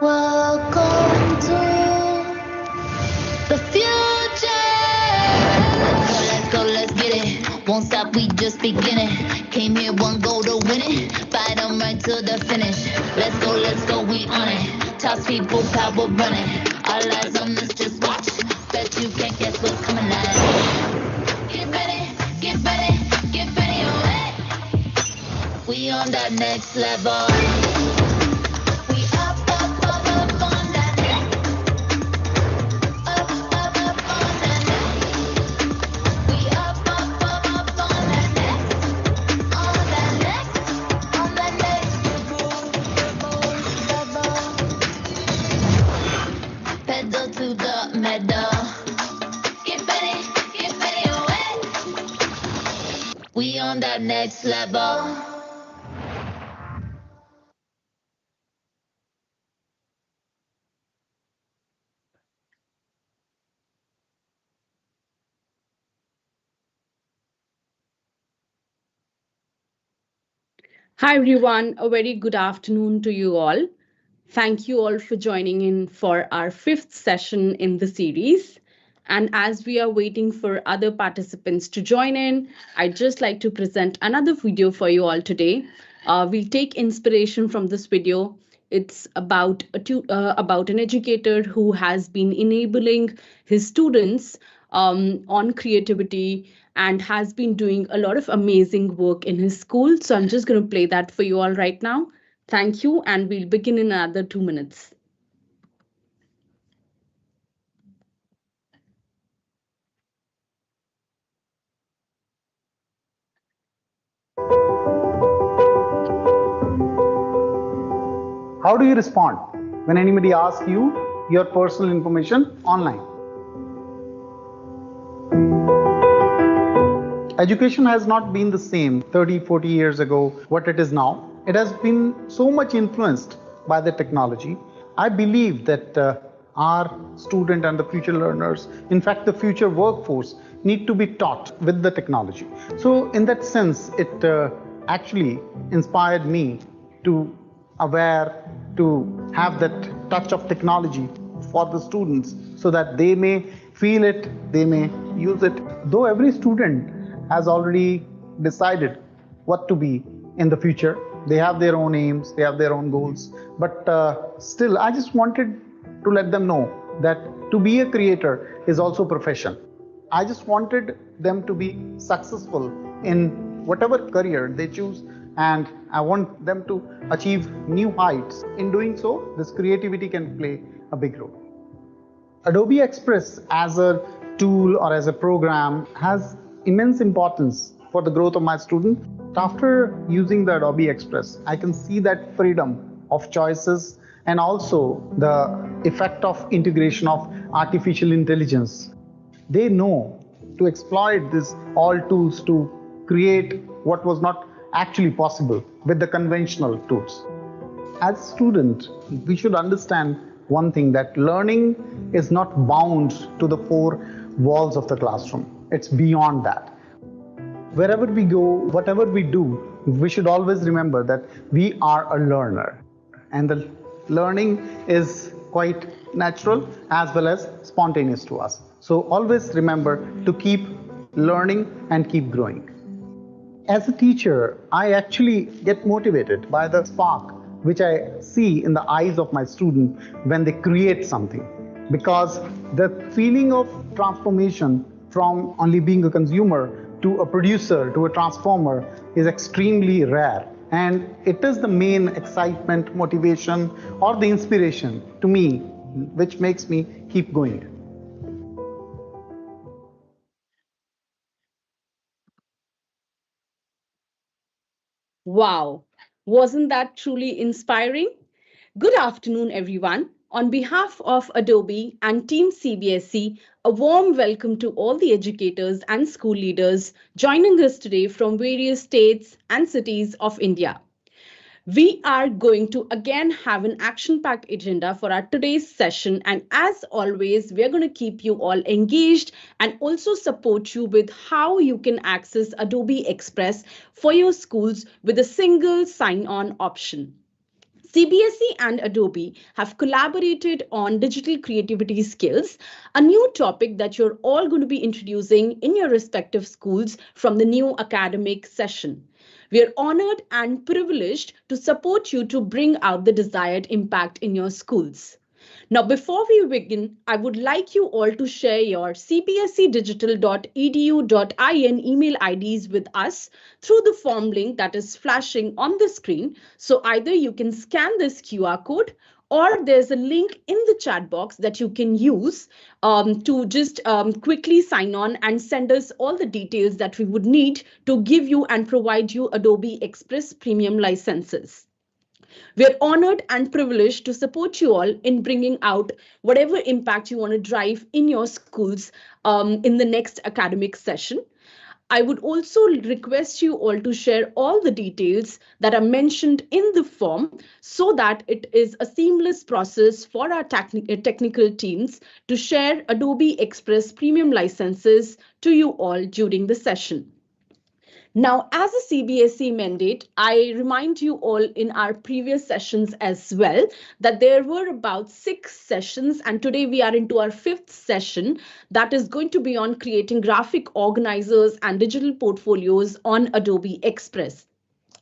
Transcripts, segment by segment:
Welcome to the future. Let's go, let's get it. Won't stop, we just beginning. Came here one goal to win it. Fight 'em right to the finish. Let's go, we on it. Toss people, power running. Our lives on this, just watch. Bet you can't guess what's coming next. Get ready, get ready, get ready, alright. We on that next level. We up, up, up, up on that next. Up, up, up on that next. We up, up, up, up on that next. On that next. On that next level. Pedal to the meadow. Get ready, away. We on that next level. Hi, everyone. A very good afternoon to you all. Thank you all for joining in for our fifth session in the series. And as we are waiting for other participants to join in, I'd just like to present another video for you all today. We'll take inspiration from this video. It's about an educator who has been enabling his students on creativity and has been doing a lot of amazing work in his school. So I'm just going to play that for you all right now. Thank you, and we'll begin in another 2 minutes. How do you respond when anybody asks you your personal information online? Education has not been the same 30, 40 years ago, what it is now. It has been so much influenced by the technology. I believe that our student and the future learners, in fact, the future workforce, need to be taught with the technology. So in that sense, it actually inspired me to aware to have that touch of technology for the students so that they may feel it, they may use it. Though every student has already decided what to be in the future, they have their own aims, they have their own goals, but still I just wanted to let them know that to be a creator is also a profession. I just wanted them to be successful in whatever career they choose, and I want them to achieve new heights. In doing so, this creativity can play a big role. Adobe Express as a tool or as a program has immense importance for the growth of my student. After using the Adobe Express, I can see that freedom of choices and also the effect of integration of artificial intelligence. They know to exploit these all tools to create what was not actually possible with the conventional tools. As a student, we should understand one thing, that learning is not bound to the four walls of the classroom. It's beyond that. Wherever we go, whatever we do, we should always remember that we are a learner. And the learning is quite natural as well as spontaneous to us. So always remember to keep learning and keep growing. As a teacher, I actually get motivated by the spark which I see in the eyes of my student when they create something. Because the feeling of transformation from only being a consumer to a producer to a transformer is extremely rare. And it is the main excitement, motivation, or the inspiration to me, which makes me keep going. Wow, wasn't that truly inspiring? Good afternoon, everyone. On behalf of Adobe and Team CBSE, a warm welcome to all the educators and school leaders joining us today from various states and cities of India. We are going to again have an action packed agenda for our today's session. And as always, we're going to keep you all engaged and also support you with how you can access Adobe Express for your schools with a single sign on option. CBSE and Adobe have collaborated on digital creativity skills, a new topic that you're all going to be introducing in your respective schools from the new academic session. We are honored and privileged to support you to bring out the desired impact in your schools. Now, before we begin, I would like you all to share your cbsedigital.edu.in email IDs with us through the form link that is flashing on the screen. So either you can scan this QR code or there's a link in the chat box that you can use to just quickly sign on and send us all the details that we would need to give you and provide you Adobe Express Premium licenses. We are honored and privileged to support you all in bringing out whatever impact you want to drive in your schools in the next academic session. I would also request you all to share all the details that are mentioned in the form so that it is a seamless process for our technical teams to share Adobe Express Premium licenses to you all during the session. Now, as a CBSE mandate, I remind you all in our previous sessions as well that there were about 6 sessions, and today we are into our 5th session that is going to be on creating graphic organizers and digital portfolios on Adobe Express.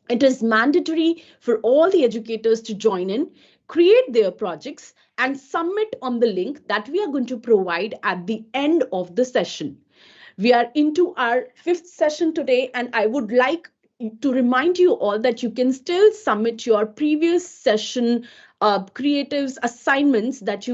It is mandatory for all the educators to join in, create their projects, and submit on the link that we are going to provide at the end of the session. We are into our 5th session today, and I would like to remind you all that you can still submit your previous session creatives assignments that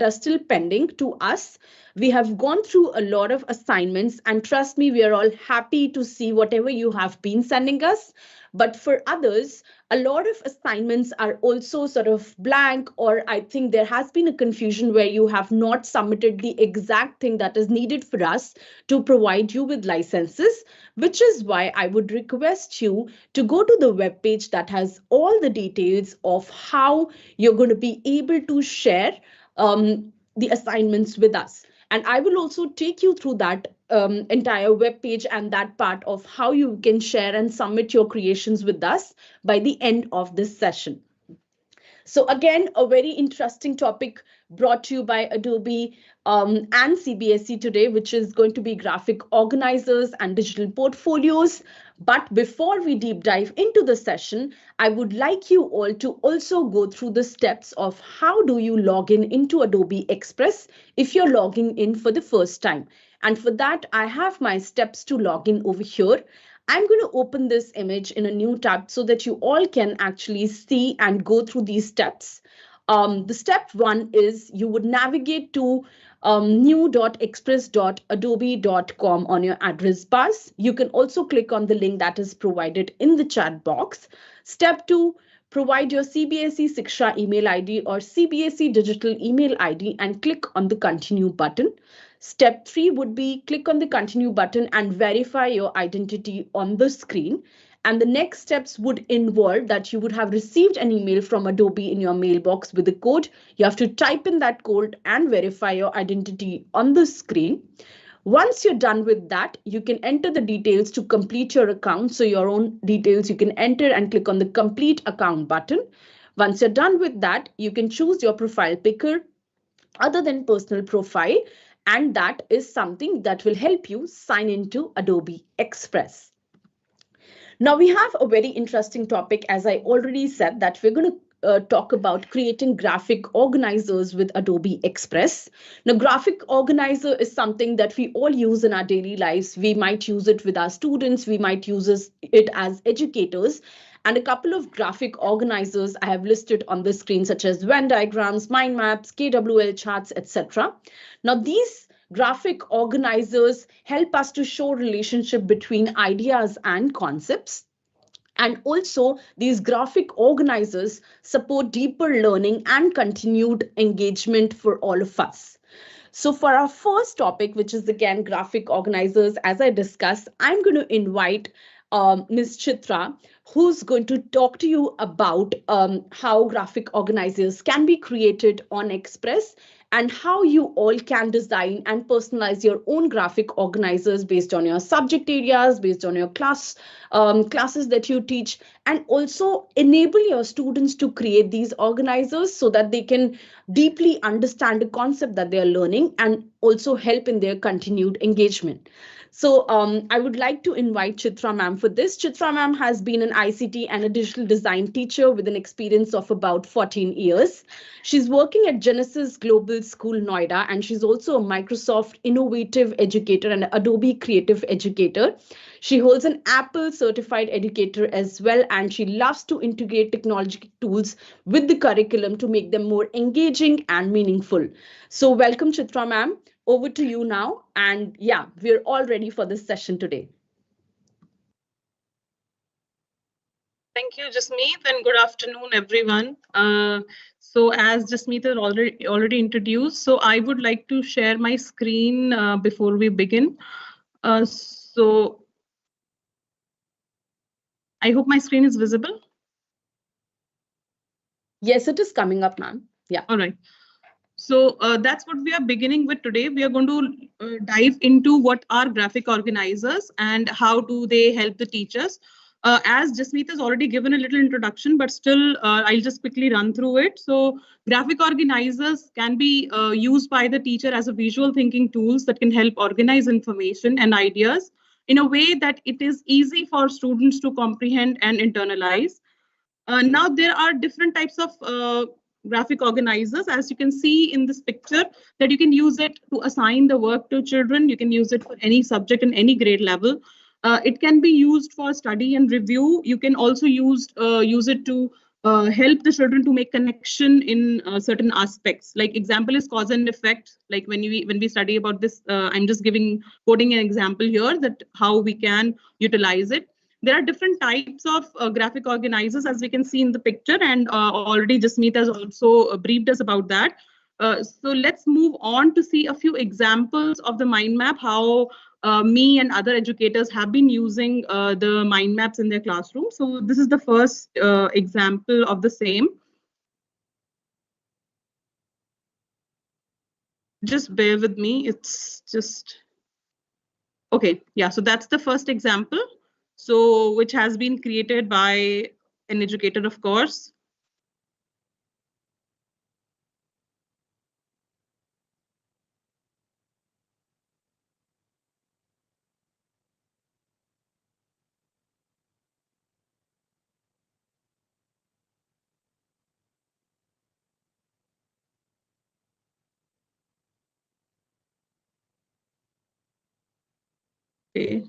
are still pending to us. We have gone through a lot of assignments, and trust me, we are all happy to see whatever you have been sending us. But for others, a lot of assignments are also sort of blank, or I think there has been a confusion where you have not submitted the exact thing that is needed for us to provide you with licenses, which is why I would request you to go to the web page that has all the details of how you're going to be able to share the assignments with us. And I will also take you through that entire web page and that part of how you can share and submit your creations with us by the end of this session. So again, a very interesting topic brought to you by Adobe and CBSE today, which is going to be graphic organizers and digital portfolios. But before we deep dive into the session, I would like you all to also go through the steps of how do you log in into Adobe Express if you're logging in for the first time. And for that, I have my steps to log in over here. I'm going to open this image in a new tab so that you all can actually see and go through these steps. The step 1 is you would navigate to new.express.adobe.com on your address bars. You can also click on the link that is provided in the chat box. Step 2, provide your CBSE Siksha email ID or CBSE digital email ID and click on the continue button. Step 3 would be click on the continue button and verify your identity on the screen. And the next steps would involve that you would have received an email from Adobe in your mailbox with a code. You have to type in that code and verify your identity on the screen. Once you're done with that, you can enter the details to complete your account. So your own details you can enter and click on the complete account button. Once you're done with that, you can choose your profile picker other than personal profile. And that is something that will help you sign into Adobe Express. Now we have a very interesting topic, as I already said, that we're going to talk about creating graphic organizers with Adobe Express. Now, graphic organizer is something that we all use in our daily lives. We might use it with our students. We might use it as educators. And a couple of graphic organizers I have listed on the screen, such as Venn diagrams, mind maps, KWL charts, etc. Now, these graphic organizers help us to show relationship between ideas and concepts. And also, these graphic organizers support deeper learning and continued engagement for all of us. So for our first topic, which is again graphic organizers, as I discussed, I'm going to invite Ms. Chitra, who's going to talk to you about how graphic organizers can be created on Express and how you all can design and personalize your own graphic organizers based on your subject areas, based on your classes that you teach, and also enable your students to create these organizers so that they can deeply understand the concept that they are learning and also help in their continued engagement. So I would like to invite Chitra ma'am for this. Chitra ma'am has been an ICT and a digital design teacher with an experience of about 14 years. She's working at Genesis Global School, Noida, and she's also a Microsoft Innovative Educator and Adobe Creative Educator. She holds an Apple certified educator as well, and she loves to integrate technology tools with the curriculum to make them more engaging and meaningful. So welcome, Chitra ma'am. Over to you now. And yeah, we're all ready for this session today. Thank you, Jasmeet, and good afternoon, everyone. So as Jasmeet has already introduced, so I would like to share my screen before we begin. So I hope my screen is visible. Yes, it is coming up, ma'am. Yeah. All right. So that's what we are beginning with today. We are going to dive into what are graphic organizers and how do they help the teachers. As Jasmeet has already given a little introduction, but still I'll just quickly run through it. So graphic organizers can be used by the teacher as a visual thinking tools that can help organize information and ideas in a way that it is easy for students to comprehend and internalize. Now there are different types of graphic organizers, as you can see in this picture, that you can use it to assign the work to children. You can use it for any subject in any grade level. It can be used for study and review. You can also use it to help the children to make connection in certain aspects. Like example is cause and effect. Like when we study about this, I'm just quoting an example here that how we can utilize it. There are different types of graphic organizers, as we can see in the picture, and already Jasmeet has also briefed us about that. So let's move on to see a few examples of the mind map, how me and other educators have been using the mind maps in their classroom. So this is the first example of the same. Just bear with me, it's just, okay, yeah, so that's the first example. So which has been created by an educator, of course. Okay.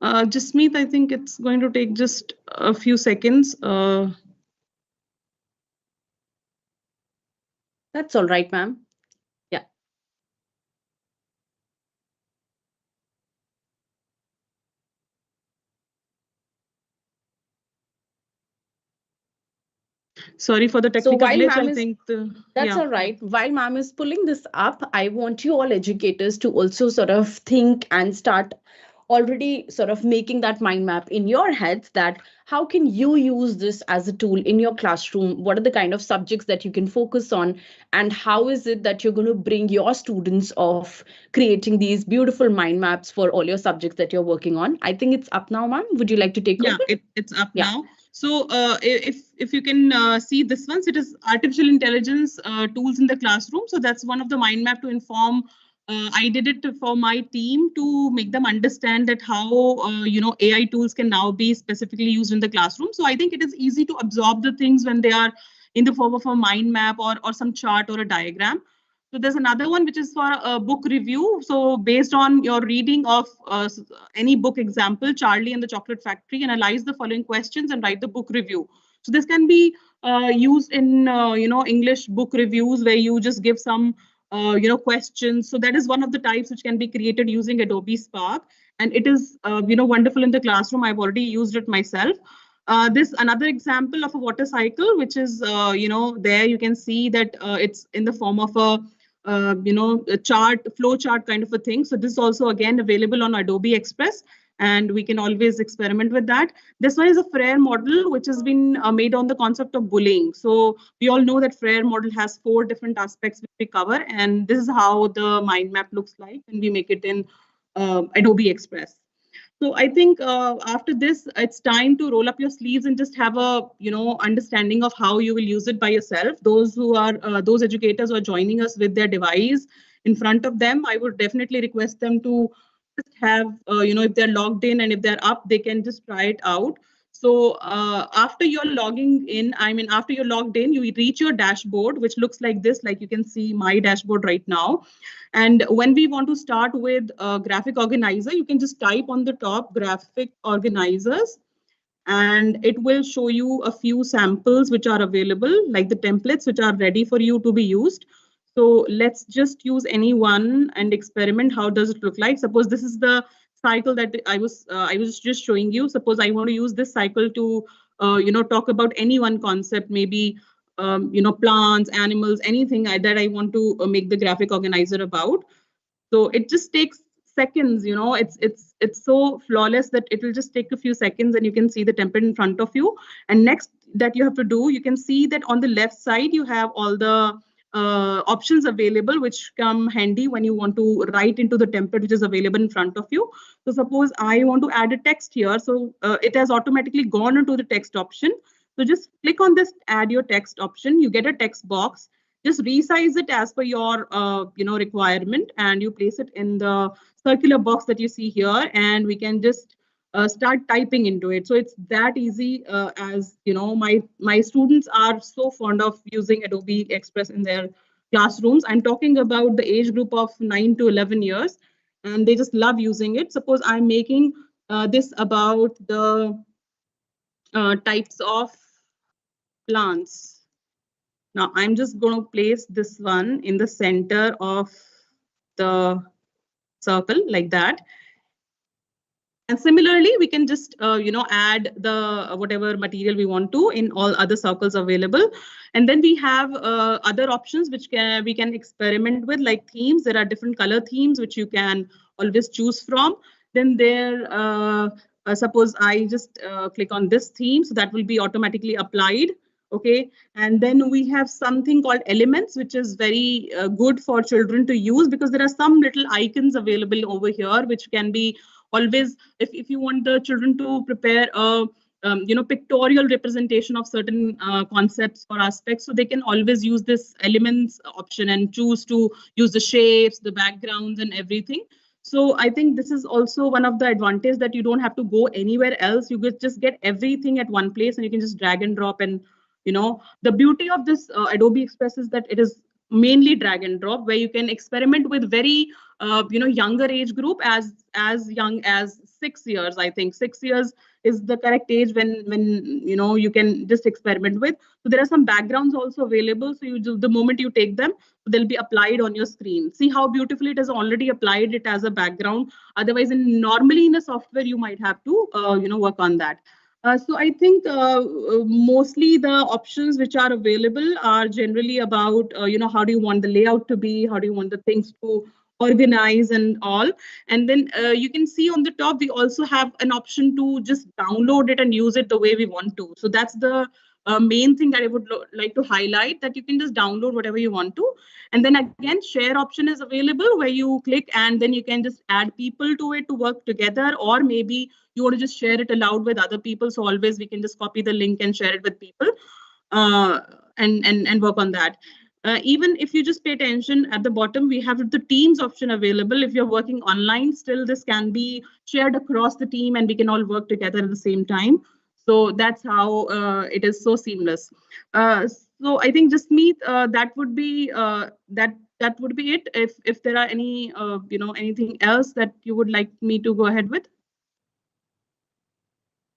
Jasmeet, I think it's going to take just a few seconds. That's all right, ma'am. Yeah. Sorry for the technical glitch. I think that's all right. While ma'am is pulling this up, I want you all educators to also sort of think and start already sort of making that mind map in your heads, that how can you use this as a tool in your classroom? What are the kind of subjects that you can focus on? And how is it that you're going to bring your students of creating these beautiful mind maps for all your subjects that you're working on? I think it's up now, ma'am. Would you like to take over? Yeah, it's up now. So if you can see this one, it is artificial intelligence tools in the classroom. So that's one of the mind map to inform. I did it for my team to make them understand that how AI tools can now be specifically used in the classroom. So I think it is easy to absorb the things when they are in the form of a mind map or some chart or a diagram. So there's another one which is for a book review. So based on your reading of any book, example, Charlie and the Chocolate Factory, analyze the following questions and write the book review. So this can be used in English book reviews, where you just give some questions. So that is one of the types which can be created using Adobe Spark. And it is, wonderful in the classroom. I've already used it myself. This another example of a water cycle, which is, there you can see that it's in the form of a chart, flow chart kind of a thing. So this is also again available on Adobe Express, and we can always experiment with that. This one is a Frere model, which has been made on the concept of bullying. So we all know that Frere model has 4 different aspects which we cover, and this is how the mind map looks like when we make it in Adobe Express. So I think after this, it's time to roll up your sleeves and just have a understanding of how you will use it by yourself. Those who are those educators who are joining us with their device in front of them, I would definitely request them to just have if they're logged in and if they're up, they can just try it out. So after you're logging in, after you're logged in, you reach your dashboard, which looks like this, like you can see my dashboard right now. And when we want to start with graphic organizer, you can just type on the top graphic organizers, and it will show you a few samples which are available, like the templates which are ready for you to be used. So let's just use any one and experiment. How does it look like? Suppose this is the cycle that I was just showing you. Suppose I want to use this cycle to talk about any one concept, maybe plants, animals, anything that I want to make the graphic organizer about. So it just takes seconds. It's so flawless that it will just take a few seconds, and you can see the template in front of you. And next that you have to do, you can see that on the left side you have all the options available, which come handy when you want to write into the template which is available in front of you. So suppose I want to add a text here, so it has automatically gone into the text option. So just click on this add your text option. You get a text box. Just resize it as per your requirement, and you place it in the circular box that you see here, and we can just start typing into it. So it's that easy. As my students are so fond of using Adobe Express in their classrooms. I'm talking about the age group of 9 to 11 years, and they just love using it. Suppose I'm making this about the types of plants. Now I'm just going to place this one in the center of the circle like that. And similarly, we can just add the whatever material we want to in all other circles available. And then we have other options which we can experiment with, like themes. There are different color themes which you can always choose from. Then suppose I just click on this theme, so that will be automatically applied. Okay, and then we have something called elements, which is very good for children to use, because there are some little icons available over here which can be always, if you want the children to prepare a pictorial representation of certain concepts or aspects, so they can always use this elements option and choose to use the shapes, the backgrounds, and everything. So I think this is also one of the advantages, that you don't have to go anywhere else. You just get everything at one place, and you can just drag and drop. And the beauty of this Adobe Express is that it is mainly drag and drop, where you can experiment with very younger age group, as young as 6 years. I think 6 years is the correct age when you can just experiment with. So there are some backgrounds also available, so the moment you take them, they'll be applied on your screen. See how beautifully it has already applied it as a background. Otherwise, normally in a software you might have to work on that. So I think mostly the options which are available are generally about how do you want the layout to be, how do you want the things to organize and all. And then you can see on the top, we also have an option to just download it and use it the way we want to. So that's the main thing that I would like to highlight, that you can just download whatever you want to. And then again, share option is available, where you click and then you can just add people to it to work together, or maybe you want to just share it aloud with other people. So always we can just copy the link and share it with people and work on that. Even if you just pay attention at the bottom, we have the Teams option available. If you're working online, still this can be shared across the team, and we can all work together at the same time. So that's how it is so seamless. So I think just meet that would be that would be it. If there are any anything else that you would like me to go ahead with.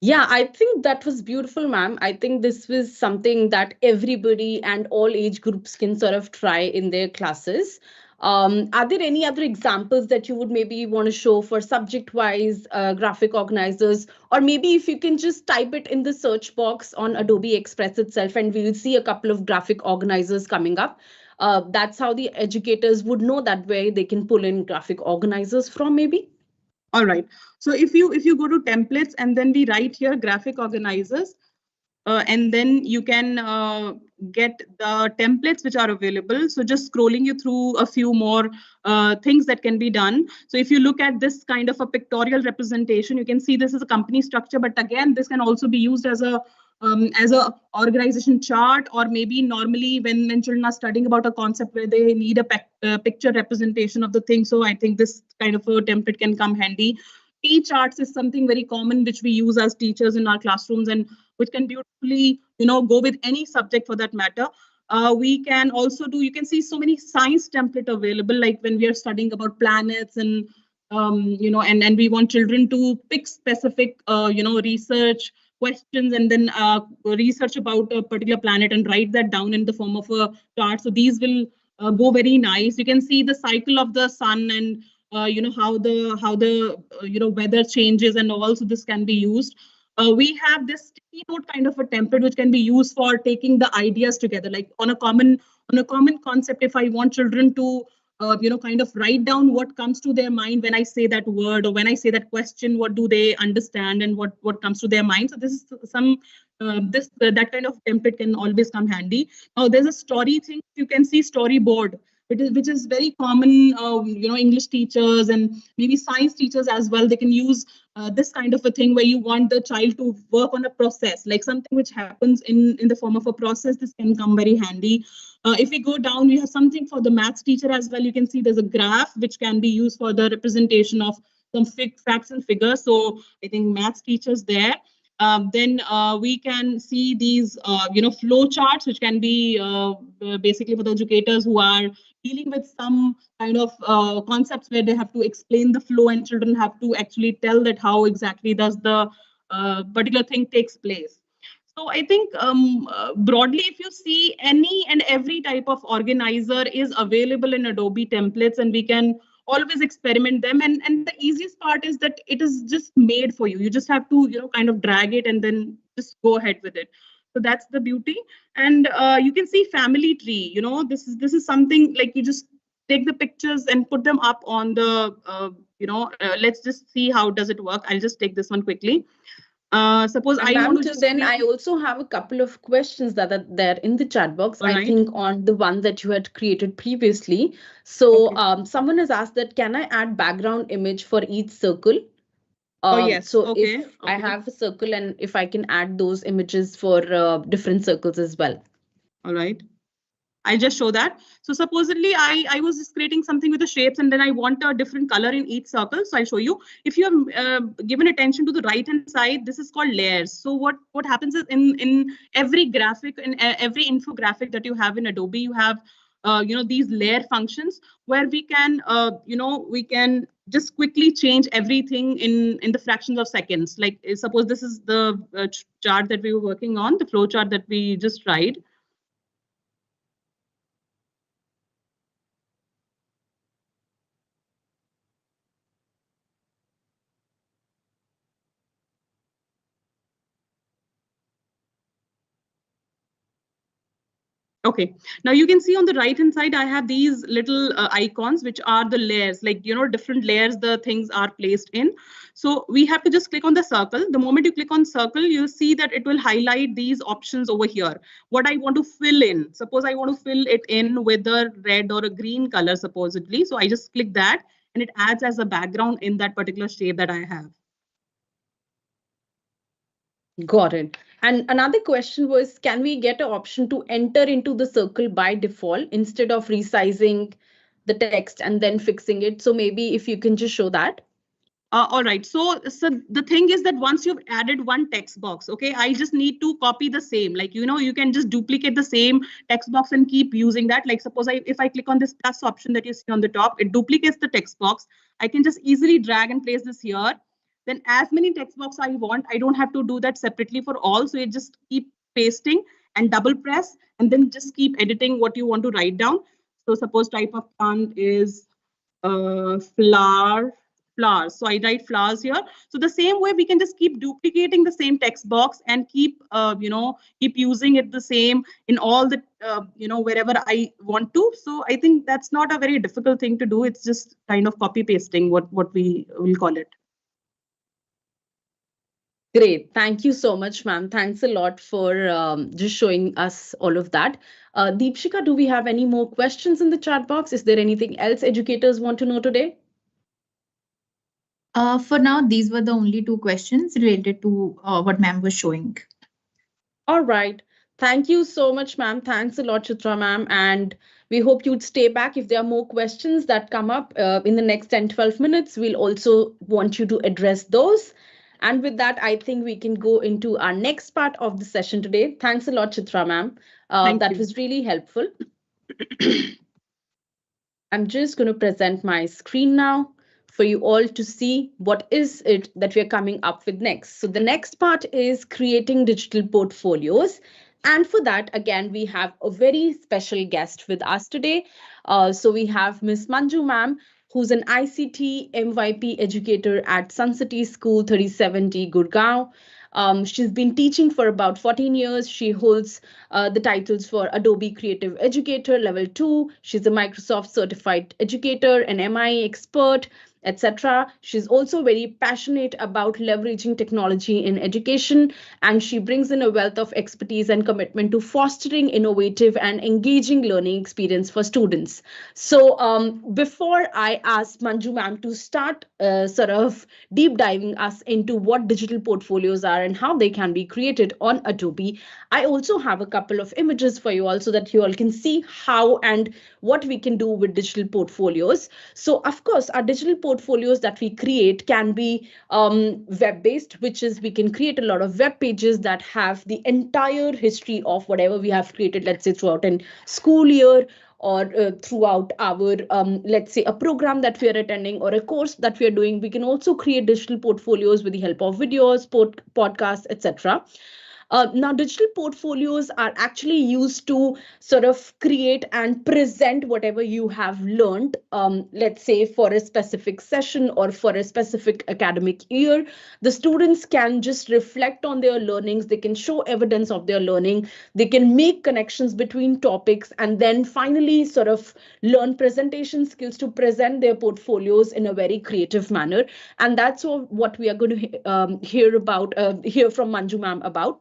Yeah, I think that was beautiful, ma'am. I think this was something that everybody and all age groups can sort of try in their classes. Are there any other examples that you would maybe want to show for subject-wise graphic organizers? Or maybe if you can just type it in the search box on Adobe Express itself, and we will see a couple of graphic organizers coming up. That's how the educators would know that where they can pull in graphic organizers from, maybe. All right. So if you go to templates and then we write here graphic organizers, and then you can get the templates which are available. So just scrolling you through a few more things that can be done. So if you look at this kind of a pictorial representation, you can see this is a company structure, but again, this can also be used as a organization chart, or maybe normally when children are studying about a concept where they need a picture representation of the thing. So I think this kind of a template can come handy. T-charts is something very common which we use as teachers in our classrooms, and which can beautifully, go with any subject for that matter. We can also do, you can see so many science template available, like when we are studying about planets and, and we want children to pick specific, research questions and then research about a particular planet and write that down in the form of a chart. So these will go very nice. You can see the cycle of the sun and how the weather changes and all. So this can be used. We have this sticky note kind of a template which can be used for taking the ideas together, like on a common concept. If I want children to kind of write down what comes to their mind when I say that word or when I say that question, what do they understand and what comes to their mind. So this is some that kind of template can always come handy. Now there's a story thing. You can see storyboard, which is very common. English teachers and maybe science teachers as well, they can use this kind of a thing where you want the child to work on a process, like something which happens in the form of a process. This can come very handy. If we go down, we have something for the maths teacher as well. You can see there's a graph which can be used for the representation of some facts and figures. So I think maths teachers there. Then we can see these, flow charts, which can be basically for the educators who are dealing with some kind of concepts where they have to explain the flow and children have to actually tell that how exactly does the particular thing takes place. So I think broadly, if you see, any and every type of organizer is available in Adobe templates, and we can always experiment them. And the easiest part is that it is just made for you. You just have to, kind of drag it and then just go ahead with it. So that's the beauty. And you can see family tree. This is something like you just take the pictures and put them up on the, let's just see how does it work. I'll just take this one quickly. Suppose I want to. Then I also have a couple of questions that are there in the chat box. All I right. think on the one that you had created previously. So Okay. Someone has asked that, can I add background image for each circle? Oh, yes. So Okay. if I have a circle and if I can add those images for different circles as well. All right. I'll just show that. So supposedly I was just creating something with the shapes, and then I want a different color in each circle. So I'll show you. If you have given attention to the right hand side, this is called layers. So what happens is in every graphic, in every infographic that you have in Adobe, you have these layer functions where we can we can just quickly change everything in the fractions of seconds. Like suppose this is the chart that we were working on, the flow chart that we just tried. Okay, now you can see on the right hand side, I have these little icons, which are the layers, like, different layers the things are placed in. So we have to just click on the circle. The moment you click on circle, you'll see that it will highlight these options over here. What I want to fill in, suppose I want to fill it in with a red or a green color, supposedly. So I just click that and it adds as a background in that particular shape that I have. Got it. And another question was, can we get an option to enter into the circle by default instead of resizing the text and then fixing it? So maybe if you can just show that. All right. So the thing is that once you've added one text box, okay, I just need to copy the same. Like, you can just duplicate the same text box and keep using that. Like, suppose if I click on this plus option that you see on the top, it duplicates the text box. I can just easily drag and place this here. Then as many text box I want, I don't have to do that separately for all. So you just keep pasting and double press and then just keep editing what you want to write down. So suppose type of plant is flowers. So I write flowers here. So the same way we can just keep duplicating the same text box and keep keep using it the same in all the wherever I want to. So I think that's not a very difficult thing to do. It's just kind of copy pasting what we will call it. Great. Thank you so much, ma'am. Thanks a lot for just showing us all of that. Deepshika, do we have any more questions in the chat box? Is there anything else educators want to know today? For now, these were the only two questions related to what ma'am was showing. All right. Thank you so much, ma'am. Thanks a lot, Chitra ma'am. And we hope you'd stay back if there are more questions that come up in the next 10-12 minutes. We'll also want you to address those. And with that, I think we can go into our next part of the session today. Thanks a lot, Chitra ma'am. That was really helpful. I'm just going to present my screen now for you all to see what is it that we're coming up with next. So the next part is creating digital portfolios. And for that, again, we have a very special guest with us today. So we have Miss Manju ma'am, who's an ICT MYP educator at Sun City School 3070 Gurgaon. She's been teaching for about 14 years. She holds the titles for Adobe Creative Educator Level 2. She's a Microsoft Certified Educator, an MI expert, etc. She's also very passionate about leveraging technology in education, and she brings in a wealth of expertise and commitment to fostering innovative and engaging learning experience for students. So before I ask Manju ma'am to start sort of deep diving us into what digital portfolios are and how they can be created on Adobe, I also have a couple of images for you all so that you all can see how and what we can do with digital portfolios. So of course, our digital portfolios that we create can be web-based, which is we can create a lot of web pages that have the entire history of whatever we have created, let's say throughout an school year, or throughout our, let's say, a program that we are attending or a course that we are doing. We can also create digital portfolios with the help of videos, podcasts, etc. Now, digital portfolios are actually used to sort of create and present whatever you have learned, let's say for a specific session or for a specific academic year. The students can just reflect on their learnings. They can show evidence of their learning. They can make connections between topics and then finally sort of learn presentation skills to present their portfolios in a very creative manner. And that's what we are going to hear from Manju ma'am about.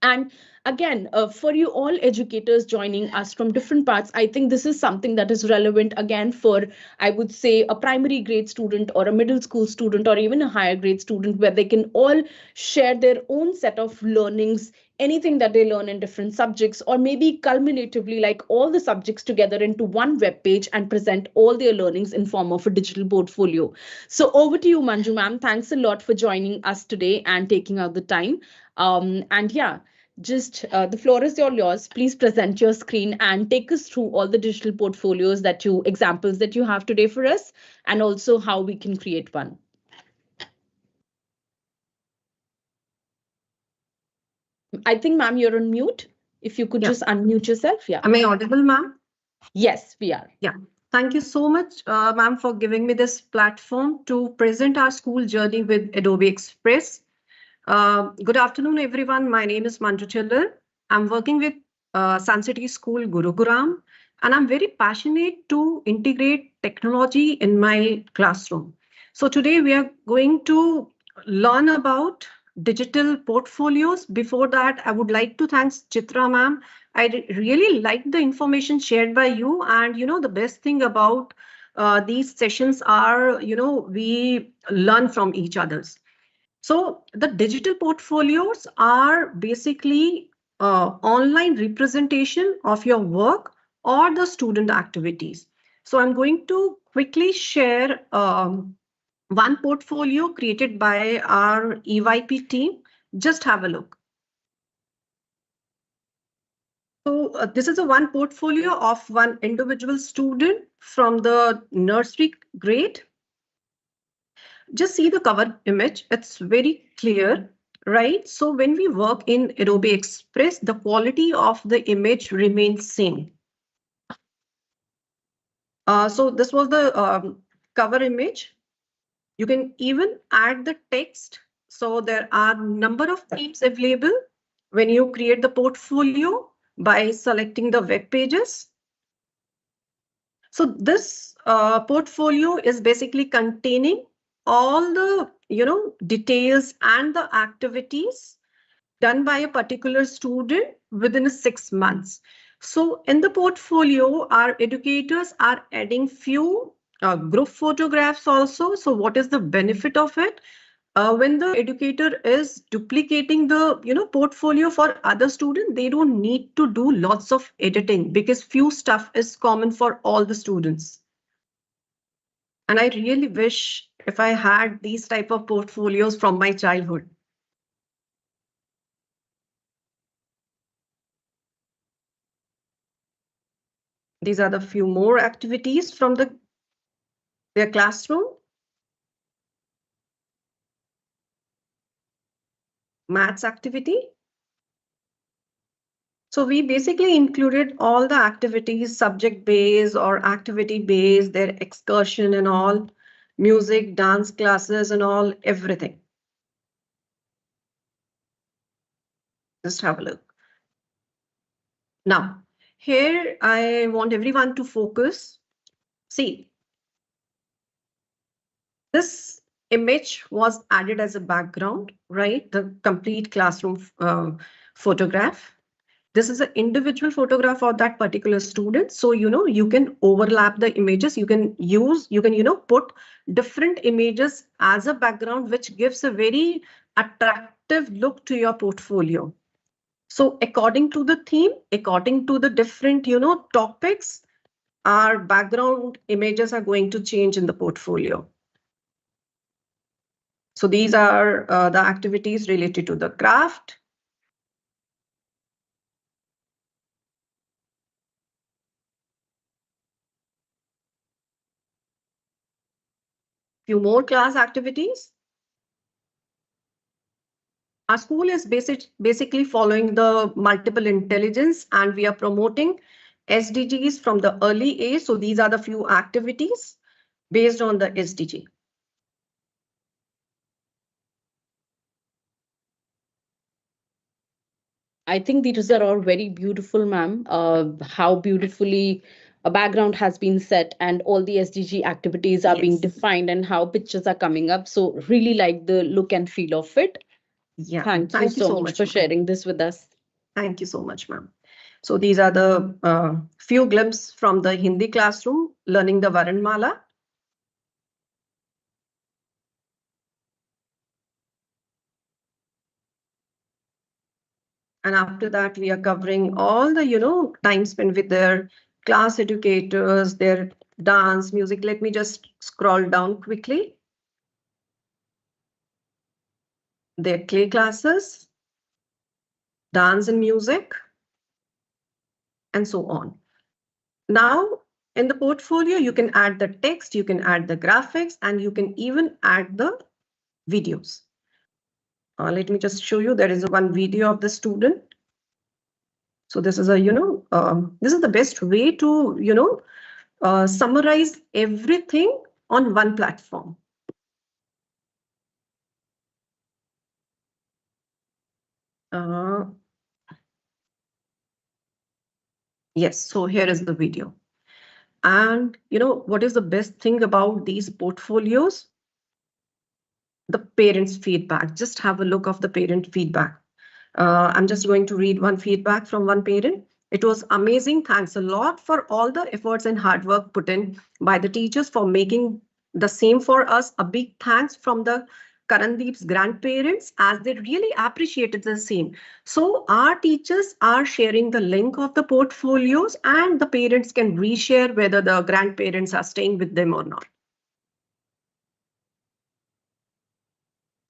And again, for you all educators joining us from different parts, I think this is something that is relevant again for, I would say, a primary grade student or a middle school student or even a higher grade student, where they can all share their own set of learnings, anything that they learn in different subjects, or maybe culminatively like all the subjects together into one web page and present all their learnings in form of a digital portfolio. So over to you, Manju ma'am. Thanks a lot for joining us today and taking out the time. And yeah, just the floor is all yours. Please present your screen and take us through all the digital portfolios examples that you have today for us, and also how we can create one. I think, ma'am, you're on mute. If you could just unmute yourself. Yeah. Am I audible, ma'am? Yes, we are. Yeah. Thank you so much, ma'am, for giving me this platform to present our school journey with Adobe Express. Good afternoon, everyone. My name is Manju Chillar. I'm working with Sun City School, Gurugram, and I'm very passionate to integrate technology in my classroom. So today we are going to learn about digital portfolios. Before that, I would like to thank Chitra ma'am. I really like the information shared by you. And, the best thing about these sessions are, we learn from each other's. So the digital portfolios are basically online representation of your work or the student activities. So I'm going to quickly share one portfolio created by our EYP team. Just have a look. So this is one portfolio of one individual student from the nursery grade. Just see the cover image. It's very clear, right? So when we work in Adobe Express, the quality of the image remains same. So this was the cover image. You can even add the text. So there are number of themes available when you create the portfolio by selecting the web pages. So this portfolio is basically containing all the details and the activities done by a particular student within 6 months. So in the portfolio, our educators are adding few group photographs also. So what is the benefit of it? When the educator is duplicating the portfolio for other students, they don't need to do lots of editing because few stuff is common for all the students. And I really wish if I had these type of portfolios from my childhood. These are the few more activities from their classroom. Maths activity. So we basically included all the activities, subject-based or activity-based, their excursion and all, music, dance classes and all, everything. Just have a look. Now, here I want everyone to focus. See, this image was added as a background, right? The complete classroom photograph. This is an individual photograph of that particular student. So, you can overlap the images. You can put different images as a background, which gives a very attractive look to your portfolio. So according to the theme, according to the different, topics, our background images are going to change in the portfolio. So these are the activities related to the craft. Few more class activities. Our school is basically following the multiple intelligence, and we are promoting SDGs from the early age. So these are the few activities based on the SDG. I think these are all very beautiful, ma'am. How beautifully a background has been set and all the SDG activities are being defined and how pictures are coming up. So really like the look and feel of it. Yeah. Thank you so much for sharing this with us. Thank you so much, ma'am. So these are the few glimpses from the Hindi classroom, learning the Varanmala. And after that, we are covering all the, time spent with their class educators, their dance, music. Let me just scroll down quickly. Their clay classes, dance and music, and so on. Now, in the portfolio, you can add the text, you can add the graphics, and you can even add the videos. Let me just show you. There is one video of the student. So this is this is the best way to, summarize everything on one platform. Yes, so here is the video. And what is the best thing about these portfolios? The parents' feedback. Just have a look of the parent feedback. I'm just going to read one feedback from one parent. It was amazing. Thanks a lot for all the efforts and hard work put in by the teachers for making the same for us. A big thanks from the Karandeep's grandparents, as they really appreciated the same. So our teachers are sharing the link of the portfolios, and the parents can reshare whether the grandparents are staying with them or not.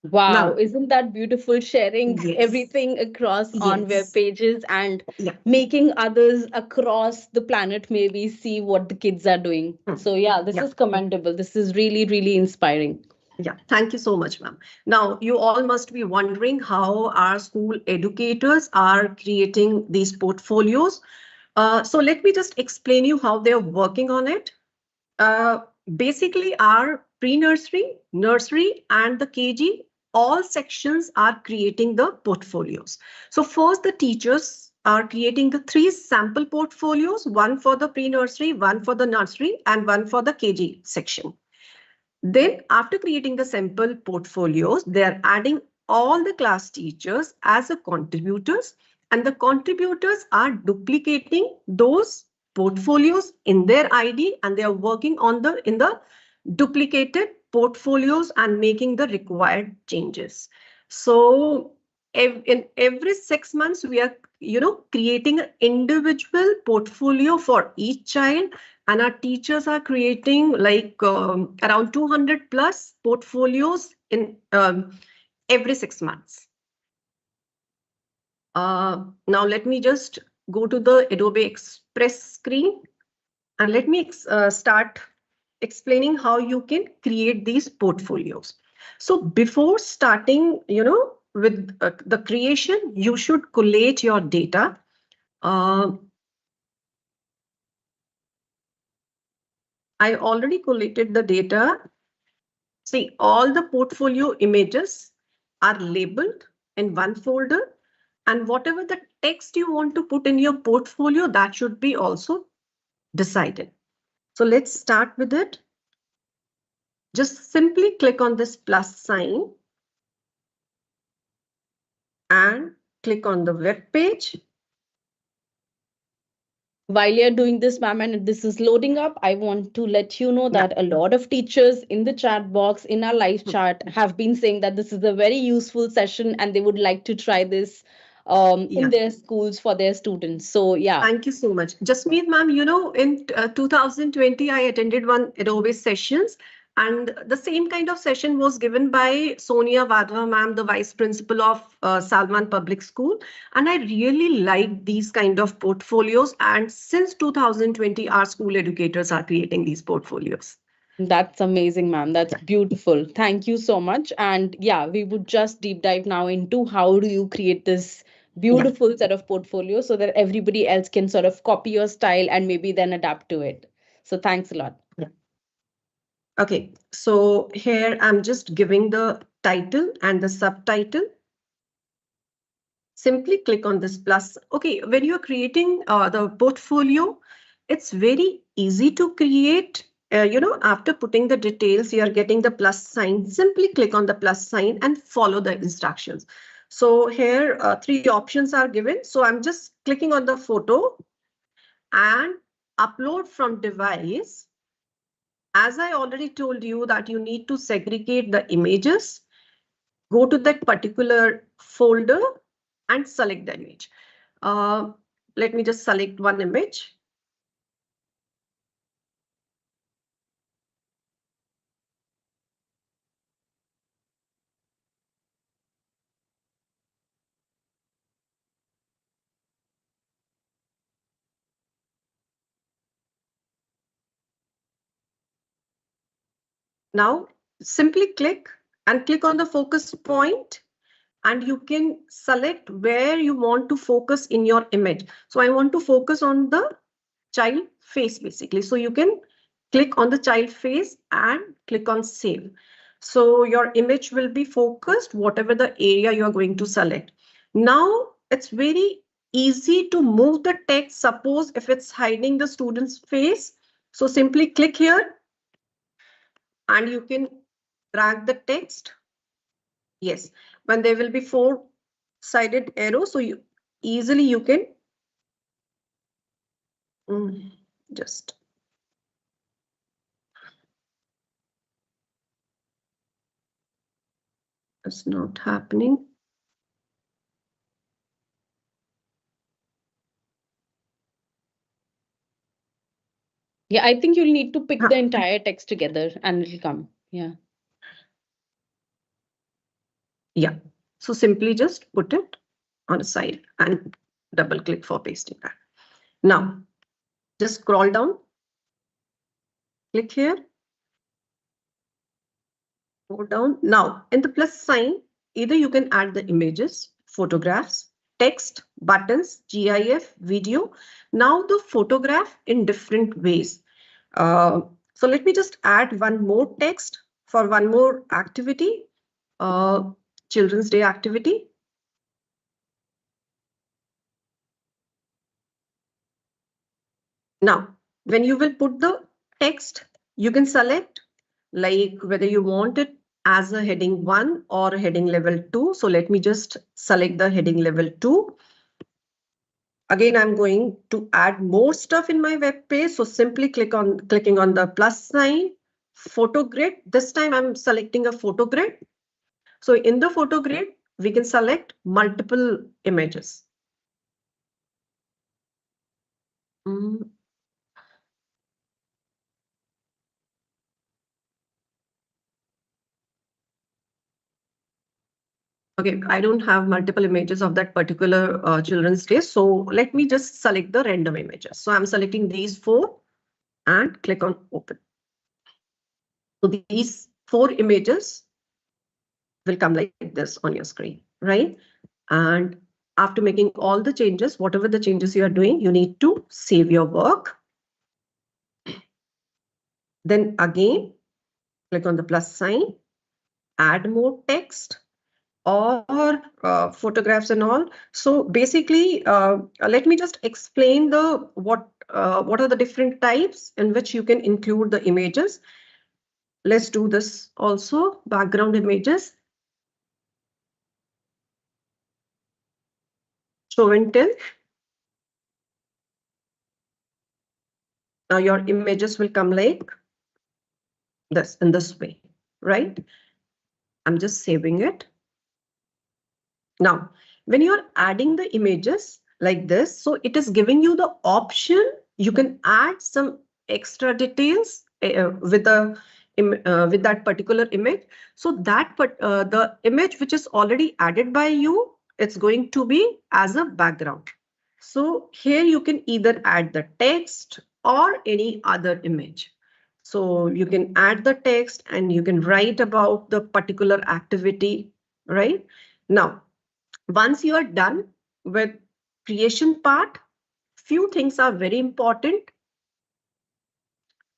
Wow, isn't that beautiful, sharing everything across on web pages and making others across the planet maybe see what the kids are doing. So yeah, this is commendable. This is really, really inspiring. Yeah, thank you so much, ma'am. Now, you all must be wondering how our school educators are creating these portfolios. So let me just explain you how they're working on it. Basically our pre-nursery, nursery and the KG, all sections are creating the portfolios. So first the teachers are creating the 3 sample portfolios, one for the pre-nursery, one for the nursery and one for the KG section. Then after creating the sample portfolios, they are adding all the class teachers as a contributors, and the contributors are duplicating those portfolios in their ID, and they are working on in the duplicated portfolios and making the required changes. So in every 6 months, we are creating an individual portfolio for each child, and our teachers are creating like around 200 plus portfolios in every 6 months. Now let me just go to the Adobe Express screen and let me start explaining how you can create these portfolios. So before starting, with the creation, you should collate your data. I already collated the data. See, all the portfolio images are labeled in one folder, and whatever the text you want to put in your portfolio, that should be also decided. So let's start with it. Just simply click on this plus sign and click on the web page. While you're doing this, ma'am, and this is loading up, I want to let you know that a lot of teachers in the chat box in our live chat have been saying that this is a very useful session and they would like to try this in their schools for their students. So yeah. Thank you so much. Jasmeet ma'am, in 2020, I attended one Adobe sessions, and the same kind of session was given by Sonia Vadhva ma'am, the vice principal of Salman Public School. And I really like these kind of portfolios. And since 2020, our school educators are creating these portfolios. That's amazing, ma'am. That's beautiful. Thank you so much. And yeah, we would just deep dive now into how do you create this beautiful set of portfolios so that everybody else can sort of copy your style and maybe then adapt to it. So thanks a lot. Okay, so here I'm just giving the title and the subtitle. Simply click on this plus. Okay, when you're creating the portfolio, it's very easy to create. After putting the details, you're getting the plus sign. Simply click on the plus sign and follow the instructions. So here 3 options are given. So I'm just clicking on the photo and upload from device. As I already told you that you need to segregate the images, go to that particular folder and select the image. Let me just select one image. Now, simply click on the focus point, and you can select where you want to focus in your image. So I want to focus on the child face basically. So you can click on the child face and click on save. So your image will be focused, whatever the area you are going to select. Now it's very easy to move the text. Suppose if it's hiding the student's face, so simply click here and you can drag the text. Yes, when there will be 4-sided arrow, so you can just it's not happening. Yeah, I think you'll need to pick the entire text together and it'll come. Yeah. Yeah. So simply just put it on the side and double click for pasting that. Now, just scroll down. Click here. Go down. Now, in the plus sign, either you can add the images, photographs, text, buttons, GIF, video. Now the photograph in different ways. So let me just add one more text for one more activity, Children's Day activity. Now, when you will put the text, you can select like whether you want it as a heading 1 or heading level 2. So let me just select the heading level 2. Again, I'm going to add more stuff in my web page. So simply clicking on the plus sign, photo grid. This time I'm selecting a photo grid. So in the photo grid, we can select multiple images. Okay, I don't have multiple images of that particular Children's Day. So let me just select the random images. So I'm selecting these 4 and click on open. So these 4 images will come like this on your screen, right? And after making all the changes, whatever the changes you are doing, you need to save your work. Then again, click on the plus sign, add more text or photographs and all. So basically, let me just explain the what are the different types in which you can include the images. Let's do this also, background images. Show and tell. Now your images will come like this, in this way, right? I'm just saving it. Now, when you're adding the images like this, so it is giving you the option, you can add some extra details with that particular image. So that the image which is already added by you, it's going to be as a background. So here you can either add the text or any other image. So you can add the text and you can write about the particular activity, right? Now, once you are done with creation part, few things are very important.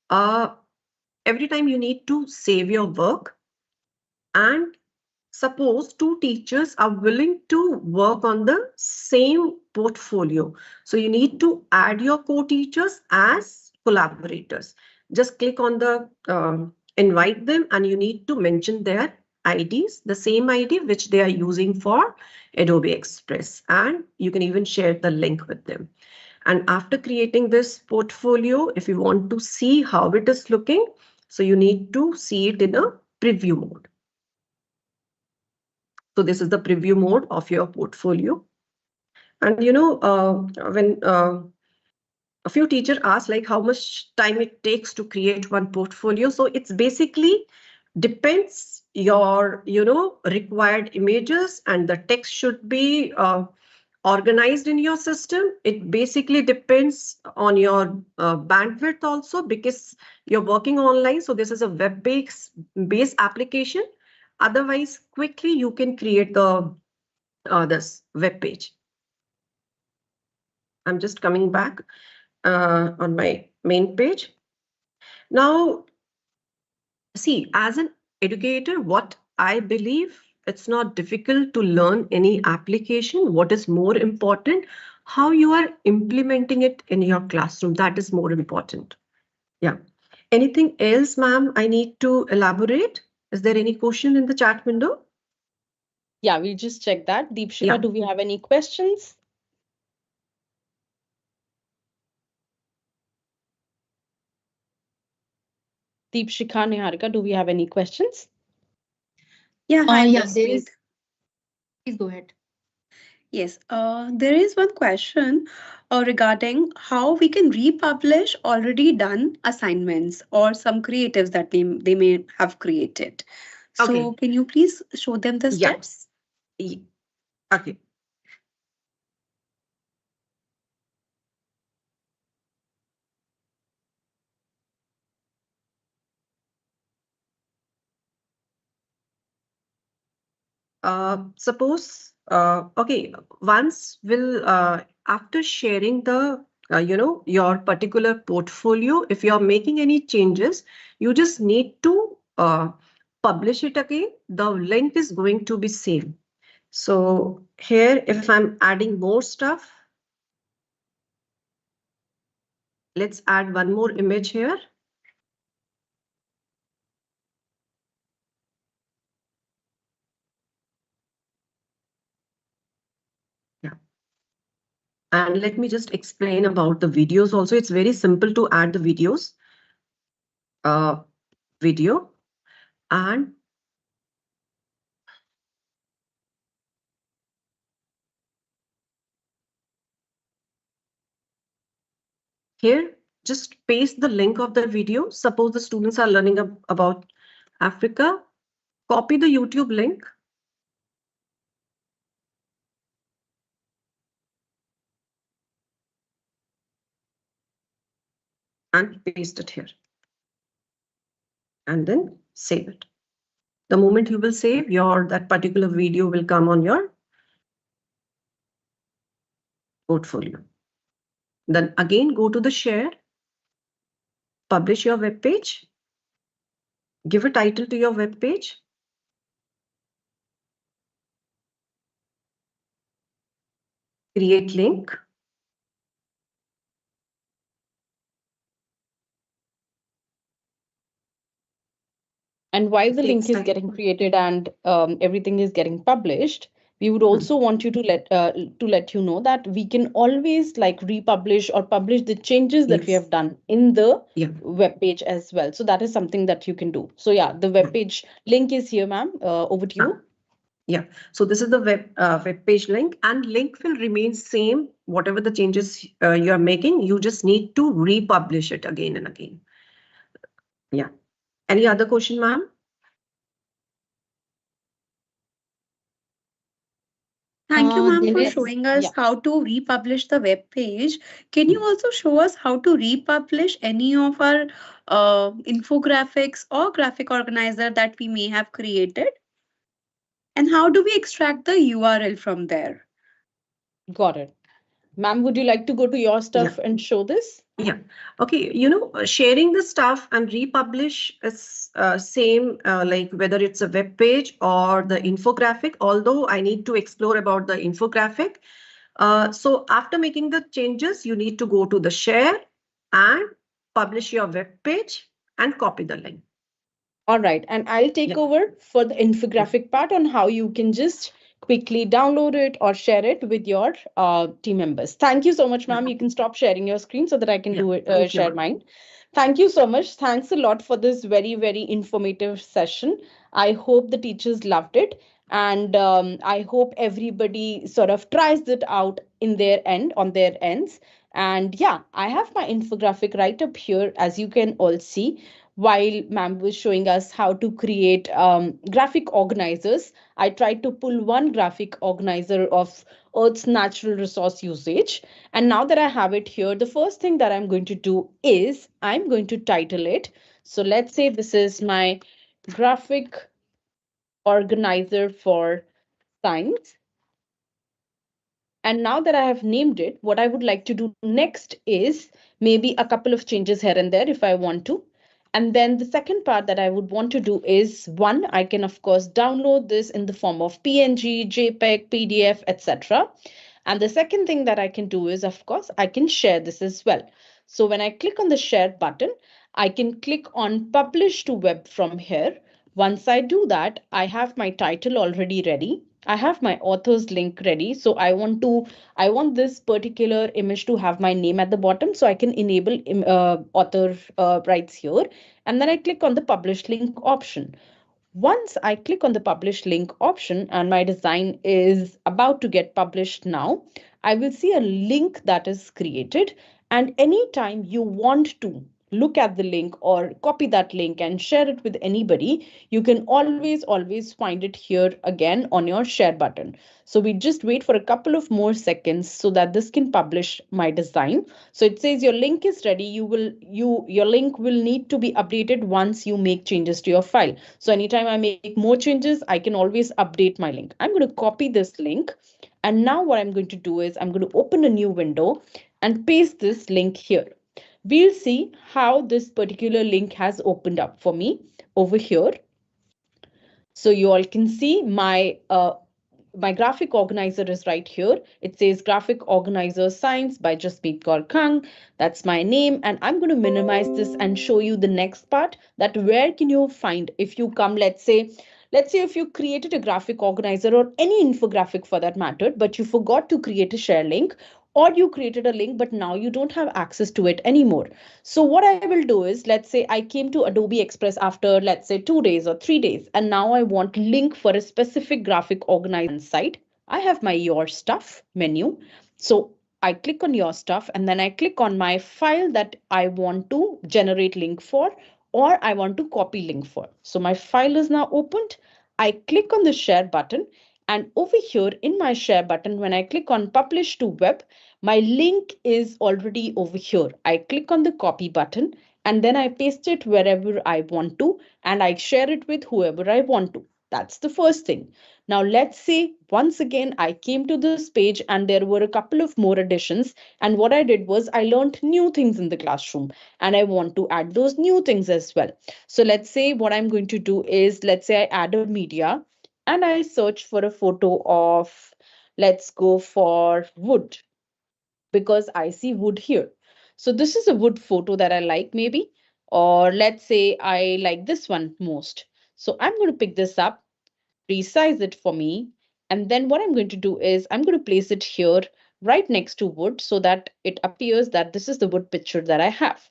Every time you need to save your work, and suppose 2 teachers are willing to work on the same portfolio. So you need to add your co-teachers as collaborators. Just click on the invite them and you need to mention their IDs, the same ID which they are using for Adobe Express. And you can even share the link with them. And after creating this portfolio, if you want to see how it is looking, so you need to see it in a preview mode. So this is the preview mode of your portfolio. And you know, when a few teachers ask like how much time it takes to create one portfolio. So it's basically depends your, required images and the text should be organized in your system. It basically depends on your bandwidth also because you're working online. So this is a web-based application. Otherwise, quickly you can create the this web page. I'm just coming back on my main page. Now, see, as an educator, what I believe, it's not difficult to learn any application. What is more important, how you are implementing it in your classroom. That is more important. Yeah. Anything else, ma'am, I need to elaborate? Is there any question in the chat window? Yeah, we'll just check that. Deepshika, Yeah. do we have any questions? Deepshika, Niharika, do we have any questions? Yeah, hi, Yeah, there Jasmeet. is. Please go ahead. Yes, there is one question regarding how we can republish already done assignments or some creatives that they may have created. So Okay. can you please show them the Yeah. steps? Okay. Suppose, okay, once will after sharing the your particular portfolio. If you're making any changes, you just need to publish it again. The link is going to be same. So here, if I'm adding more stuff, let's add one more image here. Yeah. And let me just explain about the videos also. It's very simple to add the videos. Video, and here, just paste the link of the video. Suppose the students are learning about Africa. Copy the YouTube link and paste it here. And then save it. The moment you will save, that particular video will come on your portfolio. Then again, go to the share, publish your web page, give a title to your web page, create link. And while the Takes link is time. getting created and everything is getting published, we would also want you to let you know that we can always like republish or publish the changes that we Yes. have done in the Yeah. web page as well. So that is something that you can do. So yeah, the web page link is here, ma'am. Over to you. Yeah, so this is the web page link, and link will remain same. Whatever the changes you are making, you just need to republish it again and again. Yeah. Any other question, ma'am? Thank you, ma'am, There for is, showing us yeah. how to republish the web page. Can you also show us how to republish any of our infographics or graphic organizer that we may have created? And how do we extract the URL from there? Got it. Ma'am, would you like to go to your stuff and show this? Yeah. Okay. Sharing the stuff and republish is same, like whether it's a web page or the infographic, although I need to explore about the infographic. So after making the changes, you need to go to the share and publish your web page and copy the link. All right, and I'll take over for the infographic part on how you can just quickly download it or share it with your team members. Thank you so much, ma'am. You can stop sharing your screen so that I can do it, share mine. Thank you so much. Thanks a lot for this very, very informative session. I hope the teachers loved it. And I hope everybody sort of tries it out in their end, on their ends. And yeah, I have my infographic right up here, as you can all see. While ma'am was showing us how to create graphic organizers, I tried to pull one graphic organizer of Earth's natural resource usage. And now that I have it here, the first thing that I'm going to do is I'm going to title it. So let's say this is my graphic organizer for science. And now that I have named it, what I would like to do next is maybe a couple of changes here and there if I want to. And then the second part that I would want to do is one, I can of course download this in the form of PNG, JPEG, PDF, etc. And the second thing that I can do is, of course, I can share this as well. So when I click on the share button, I can click on publish to web from here. Once I do that, I have my title already ready. I have my author's link ready. So I want this particular image to have my name at the bottom. So I can enable author rights here. And then I click on the publish link option. Once I click on the publish link option and my design is about to get published now, I will see a link that is created. And anytime you want to look at the link or copy that link and share it with anybody, you can always find it here again on your share button. So we just wait for a couple of more seconds so that this can publish my design. So it says your link is ready. Your link will need to be updated once you make changes to your file. So anytime I make more changes, I can always update my link. I'm going to copy this link. And now what I'm going to do is I'm going to open a new window. and paste this link here. We'll see how this particular link has opened up for me over here. So you all can see my graphic organizer is right here. It says Graphic Organizer Science by Jasmeet Kaur Kang. That's my name. And I'm going to minimize this and show you the next part, that where can you find if you come, let's say if you created a graphic organizer or any infographic for that matter, but you forgot to create a share link, or you created a link but now you don't have access to it anymore. So what I will do is, let's say I came to Adobe Express after, let's say, 2 days or 3 days, and now I want link for a specific graphic organization site. I have my Your Stuff menu. So I click on Your Stuff and then I click on my file that I want to generate link for, or I want to copy link for. So my file is now opened. I click on the share button, and over here in my share button, when I click on publish to web, my link is already over here. I click on the copy button and then I paste it wherever I want to, and I share it with whoever I want to. That's the first thing. Now let's say once again I came to this page and there were a couple of more additions, and what I did was I learned new things in the classroom and I want to add those new things as well. So let's say what I'm going to do is, let's say I add a media and I search for a photo of, let's go for wood, because I see wood here. So this is a wood photo that I like maybe, or let's say I like this one most. So I'm going to pick this up, resize it for me. And then what I'm going to do is I'm going to place it here right next to wood so that it appears that this is the wood picture that I have.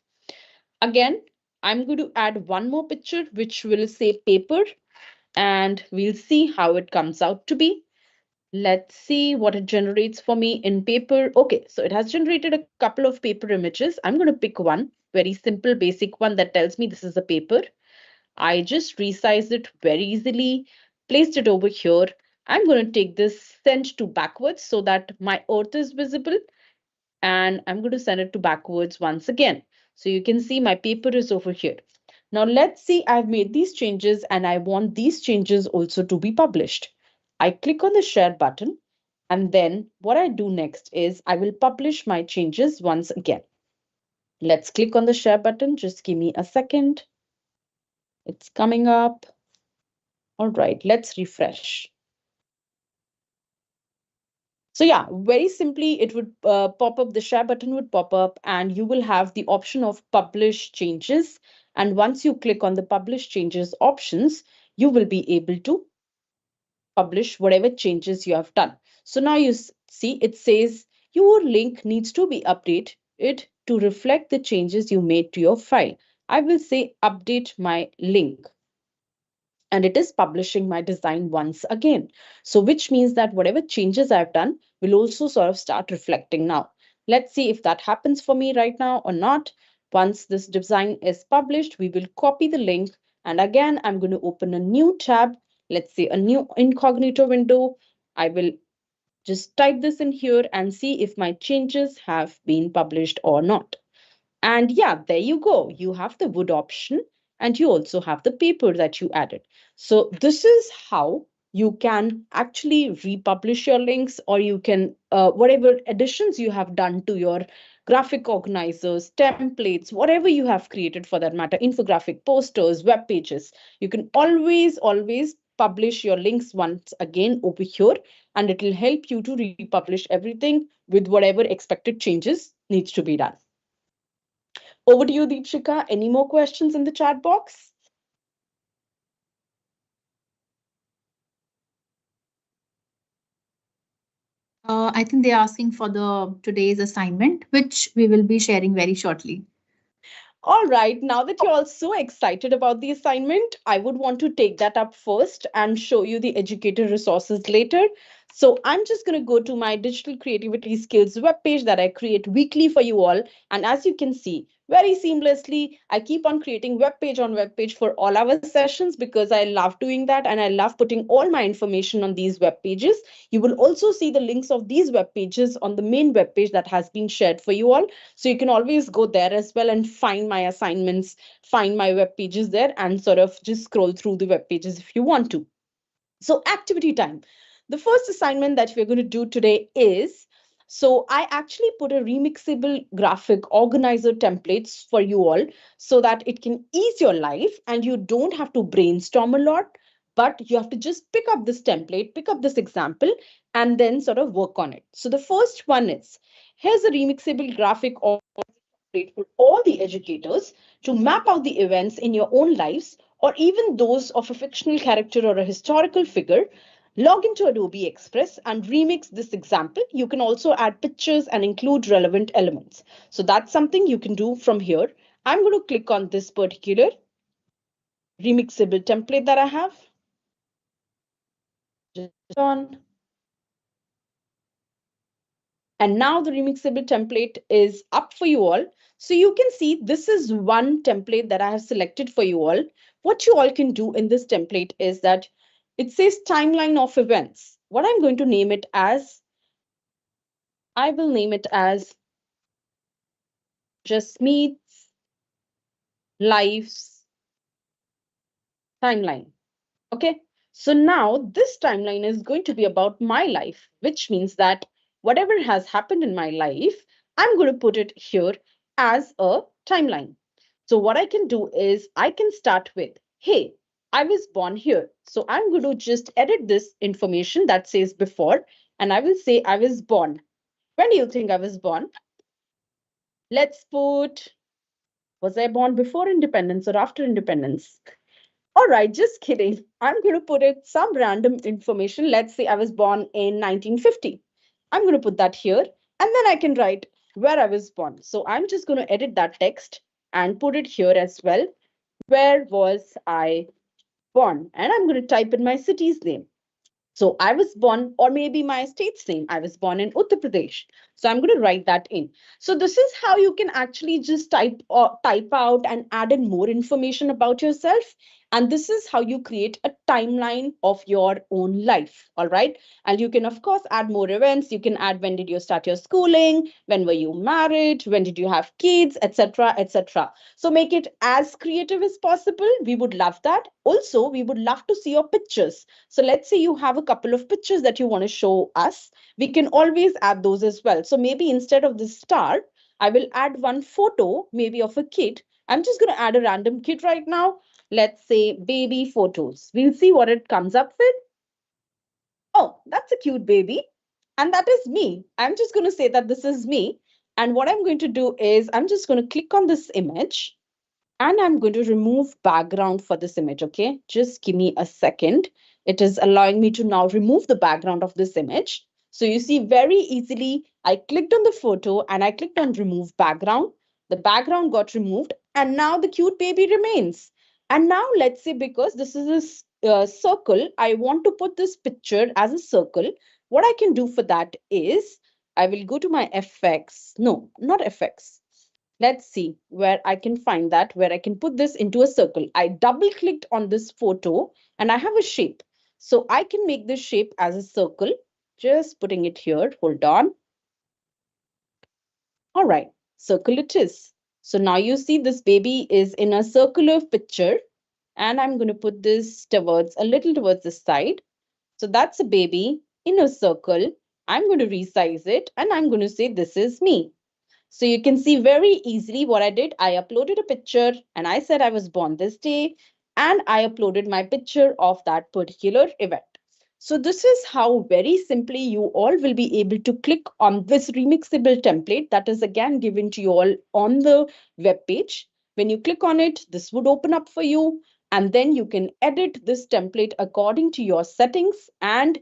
Again, I'm going to add one more picture which will say paper, and we'll see how it comes out to be. Let's see what it generates for me in paper. Okay, so it has generated a couple of paper images. I'm going to pick one, very simple, basic one that tells me this is a paper. I just resized it very easily, placed it over here. I'm going to take this send to backwards so that my earth is visible, and I'm going to send it to backwards once again. So you can see my paper is over here. Now let's see, I've made these changes and I want these changes also to be published. I click on the share button, and then what I do next is I will publish my changes once again. Let's click on the share button. Just give me a second. It's coming up. All right, let's refresh. So yeah, very simply, it would pop up, the share button would pop up and you will have the option of publish changes. And once you click on the publish changes options, you will be able to publish whatever changes you have done. So now you see it says your link needs to be updated to reflect the changes you made to your file. I will say update my link, and it is publishing my design once again. So which means that whatever changes I've done will also sort of start reflecting now. Let's see if that happens for me right now or not. Once this design is published, we will copy the link. And again, I'm going to open a new tab. Let's say a new incognito window. I will just type this in here and see if my changes have been published or not. And yeah, there you go. You have the wood option and you also have the paper that you added. So this is how you can actually republish your links, or you can, whatever additions you have done to your graphic organizers, templates, whatever you have created for that matter, infographic, posters, web pages, you can always publish your links once again over here, and it will help you to republish everything with whatever expected changes needs to be done. Over to you, Deepshika. Any more questions in the chat box? I think they're asking for the today's assignment, which we will be sharing very shortly. All right, now that you're all so excited about the assignment, I would want to take that up first and show you the educator resources later. So I'm just going to go to my digital creativity skills webpage that I create weekly for you all. And as you can see, very seamlessly, I keep on creating web page for all our sessions because I love doing that and I love putting all my information on these web pages. You will also see the links of these web pages on the main web page that has been shared for you all. So you can always go there as well and find my assignments, find my web pages there, and sort of just scroll through the web pages if you want to. So activity time. The first assignment that we're going to do today is So I actually put a remixable graphic organizer templates for you all so that it can ease your life and you don't have to brainstorm a lot, but you have to just pick up this template, pick up this example, and then sort of work on it. So the first one is, here's a remixable graphic template for all the educators to map out the events in your own lives or even those of a fictional character or a historical figure. Log into Adobe Express and remix this example. You can also add pictures and include relevant elements. So that's something you can do from here. I'm going to click on this particular remixable template that I have. Just on. And now the remixable template is up for you all. So you can see this is one template that I have selected for you all. What you all can do in this template is that it says timeline of events. What I'm going to name it as, I will name it as Just Meets Life's Timeline. Okay. So now this timeline is going to be about my life, which means that whatever has happened in my life, I'm going to put it here as a timeline. So what I can do is I can start with, hey, I was born here. So I'm going to just edit this information that says before, and I will say I was born. When do you think I was born? Let's put, was I born before independence or after independence? All right, just kidding. I'm going to put it some random information. Let's say I was born in 1950. I'm going to put that here, and then I can write where I was born. So I'm just going to edit that text and put it here as well. Where was I born? And I'm going to type in my city's name. So I was born, or maybe my state's name, I was born in Uttar Pradesh. So I'm going to write that in. So this is how you can actually just type out and add in more information about yourself. And this is how you create a timeline of your own life. All right. And you can, of course, add more events. You can add when did you start your schooling? When were you married? When did you have kids, etc., etc. So make it as creative as possible. We would love that. Also, we would love to see your pictures. So let's say you have a couple of pictures that you want to show us. We can always add those as well. So maybe instead of the star, I will add one photo, maybe of a kid. I'm just going to add a random kid right now. Let's say baby photos. We'll see what it comes up with. Oh, that's a cute baby. And that is me. I'm just going to say that this is me. And what I'm going to do is I'm just going to click on this image. And I'm going to remove background for this image, okay? Just give me a second. It is allowing me to now remove the background of this image. So you see very easily, I clicked on the photo and I clicked on remove background. The background got removed and now the cute baby remains. And now let's say because this is a circle, I want to put this picture as a circle. What I can do for that is I will go to my effects. No, not effects. Let's see where I can find that, where I can put this into a circle. I double clicked on this photo and I have a shape. So I can make this shape as a circle, just putting it here. Hold on. All right, circle it is. So now you see this baby is in a circular picture and I'm going to put this towards a little towards the side. So that's a baby in a circle. I'm going to resize it and I'm going to say this is me. So you can see very easily what I did. I uploaded a picture and I said I was born this day and I uploaded my picture of that particular event. So this is how very simply you all will be able to click on this remixable template that is again given to you all on the web page. When you click on it, this would open up for you and then you can edit this template according to your settings and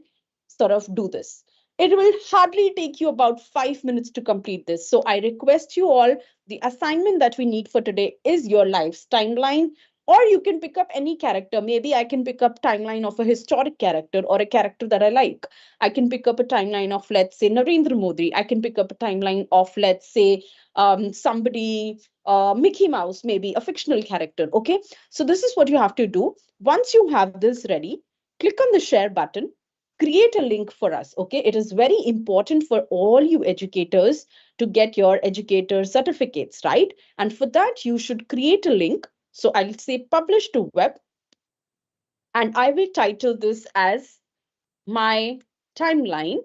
sort of do this. It will hardly take you about 5 minutes to complete this. So I request you all, the assignment that we need for today is your life's timeline, or you can pick up any character. Maybe I can pick up timeline of a historic character or a character that I like. I can pick up a timeline of, let's say, Narendra Modi. I can pick up a timeline of, let's say, somebody, Mickey Mouse, maybe a fictional character. Okay. So this is what you have to do. Once you have this ready, click on the share button, create a link for us. Okay, it is very important for all you educators to get your educator certificates, right? And for that you should create a link. So I'll say publish to web and I will title this as my timeline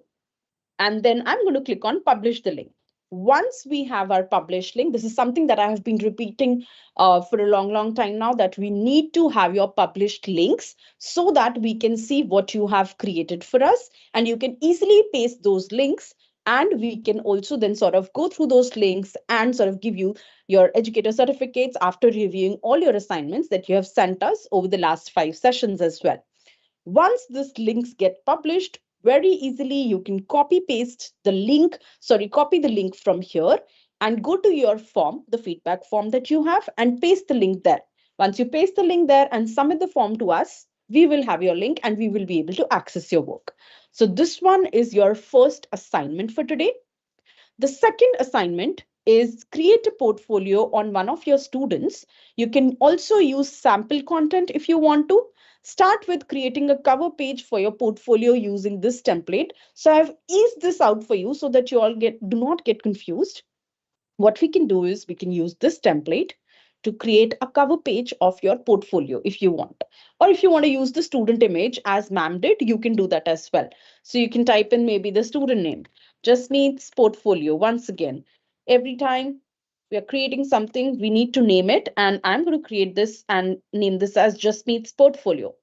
And then I'm going to click on publish the link. Once we have our published link, this is something that I have been repeating for a long time now, that we need to have your published links so that we can see what you have created for us, and you can easily paste those links, and we can also then sort of go through those links and sort of give you your educator certificates after reviewing all your assignments that you have sent us over the last 5 sessions as well. Once these links get published, very easily you can copy the link from here and go to your form, the feedback form that you have, and paste the link there. Once you paste the link there and submit the form to us, we will have your link and we will be able to access your work. So this one is your first assignment for today. The second assignment is create a portfolio on one of your students. You can also use sample content if you want to. Start with creating a cover page for your portfolio using this template. So I've eased this out for you so that you all do not get confused. What we can do is we can use this template to create a cover page of your portfolio if you want. Or if you want to use the student image as ma'am did, you can do that as well. So you can type in maybe the student name, just needs portfolio. Once again, every time we are creating something, we need to name it. And I'm going to create this and name this as just needs portfolio.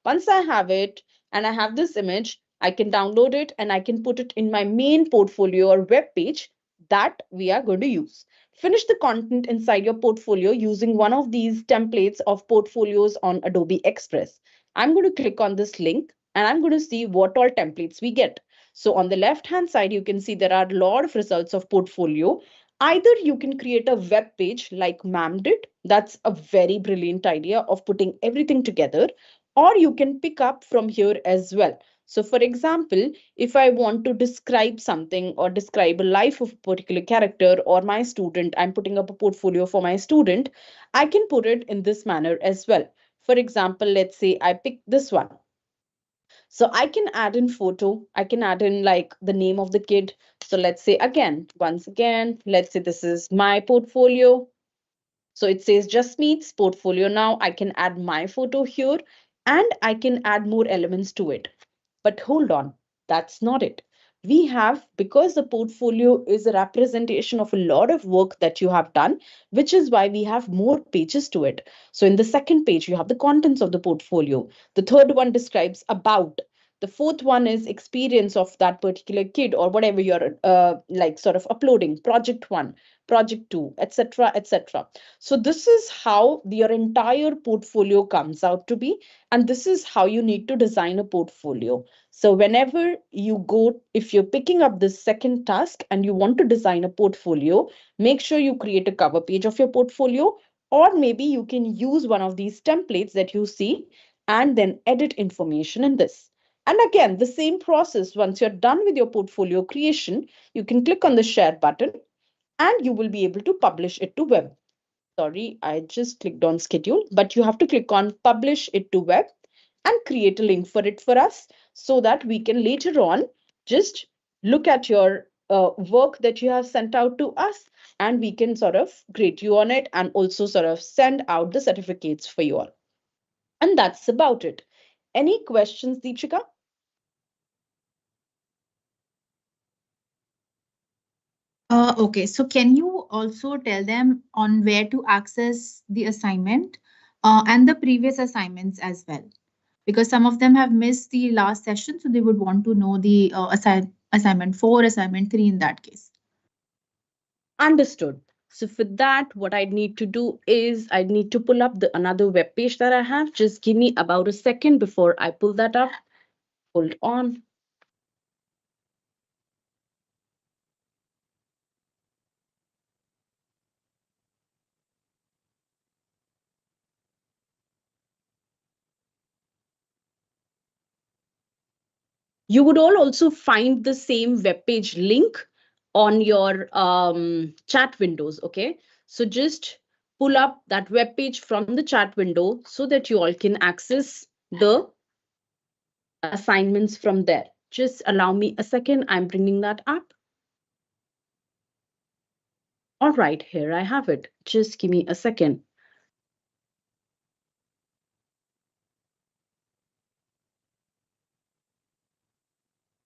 Once I have it and I have this image, I can download it and I can put it in my main portfolio or web page that we are going to use. Finish the content inside your portfolio using one of these templates of portfolios on Adobe Express. I'm going to click on this link and I'm going to see what all templates we get. So on the left hand side, you can see there are a lot of results of portfolio. Either you can create a web page like ma'am did. That's a very brilliant idea of putting everything together. Or you can pick up from here as well. So for example, if I want to describe something or describe a life of a particular character or my student, I'm putting up a portfolio for my student, I can put it in this manner as well. For example, let's say I pick this one. So I can add in photo, I can add in like the name of the kid. So let's say again, once again, let's say this is my portfolio. So it says just meets portfolio. Now I can add my photo here and I can add more elements to it. But hold on, that's not it. We have, because the portfolio is a representation of a lot of work that you have done, which is why we have more pages to it. So in the second page, you have the contents of the portfolio. The third one describes about. The fourth one is experience of that particular kid or whatever you're like sort of uploading. Project one, project two, etc., etc. So this is how your entire portfolio comes out to be. And this is how you need to design a portfolio. So whenever you go, if you're picking up this second task and you want to design a portfolio, make sure you create a cover page of your portfolio, or maybe you can use one of these templates that you see and then edit information in this. And again, the same process, once you're done with your portfolio creation, you can click on the share button and you will be able to publish it to web. Sorry, I just clicked on schedule, but you have to click on publish it to web and create a link for it for us so that we can later on just look at your work that you have sent out to us and we can sort of grade you on it and also sort of send out the certificates for you all. And that's about it. Any questions, Deepshika? Okay, so can you also tell them on where to access the assignment and the previous assignments as well? Because some of them have missed the last session, so they would want to know the assignment 4, assignment 3 in that case. Understood. So for that, what I need to do is I need to pull up the another web page that I have. Just give me about a second before I pull that up. Hold on. You would all also find the same web page link on your chat windows. Okay, so just pull up that web page from the chat window so that you all can access the assignments from there. Just allow me a second. I'm bringing that up. All right, here I have it. Just give me a second.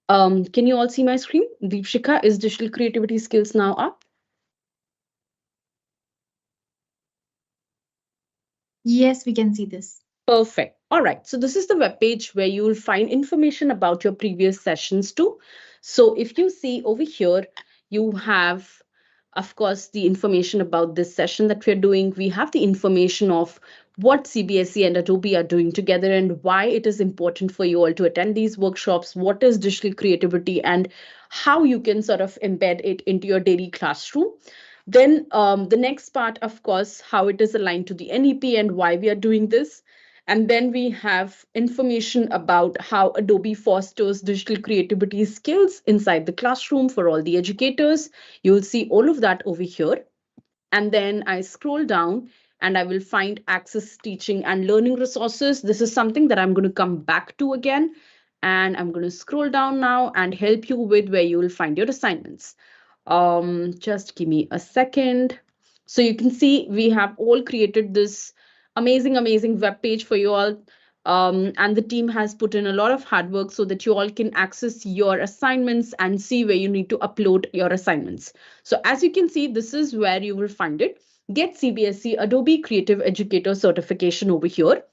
Can you all see my screen? Deepshika, is digital creativity skills now up? Yes, we can see this. Perfect. All right. So this is the web page where you will find information about your previous sessions too. So if you see over here, you have, of course, the information about this session that we're doing. We have the information of what CBSE and Adobe are doing together and why it is important for you all to attend these workshops, what is digital creativity, and how you can sort of embed it into your daily classroom. Then the next part, of course, how it is aligned to the NEP and why we are doing this. And then we have information about how Adobe fosters digital creativity skills inside the classroom for all the educators. You'll see all of that over here. And then I scroll down and I will find access teaching and learning resources. This is something that I'm going to come back to again. And I'm going to scroll down now and help you with where you will find your assignments. Just give me a second. So you can see we have all created this amazing web page for you all. And the team has put in a lot of hard work so that you all can access your assignments and see where you need to upload your assignments. So as you can see, this is where you will find it. Get CBSE Adobe Creative Educator certification over here.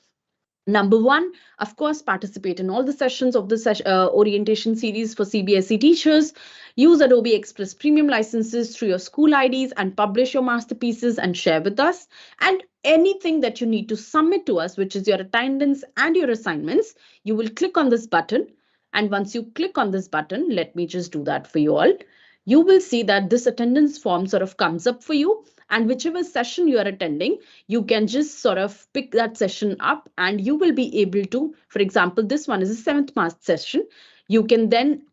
Number one, of course, participate in all the sessions of the orientation series for CBSE teachers. Use Adobe Express Premium licenses through your school IDs and publish your masterpieces and share with us. And anything that you need to submit to us, which is your attendance and your assignments, you will click on this button. And once you click on this button, let me just do that for you all. You will see that this attendance form sort of comes up for you. And whichever session you are attending, you can just sort of pick that session up and you will be able to, for example, this one is a 7th March session. You can then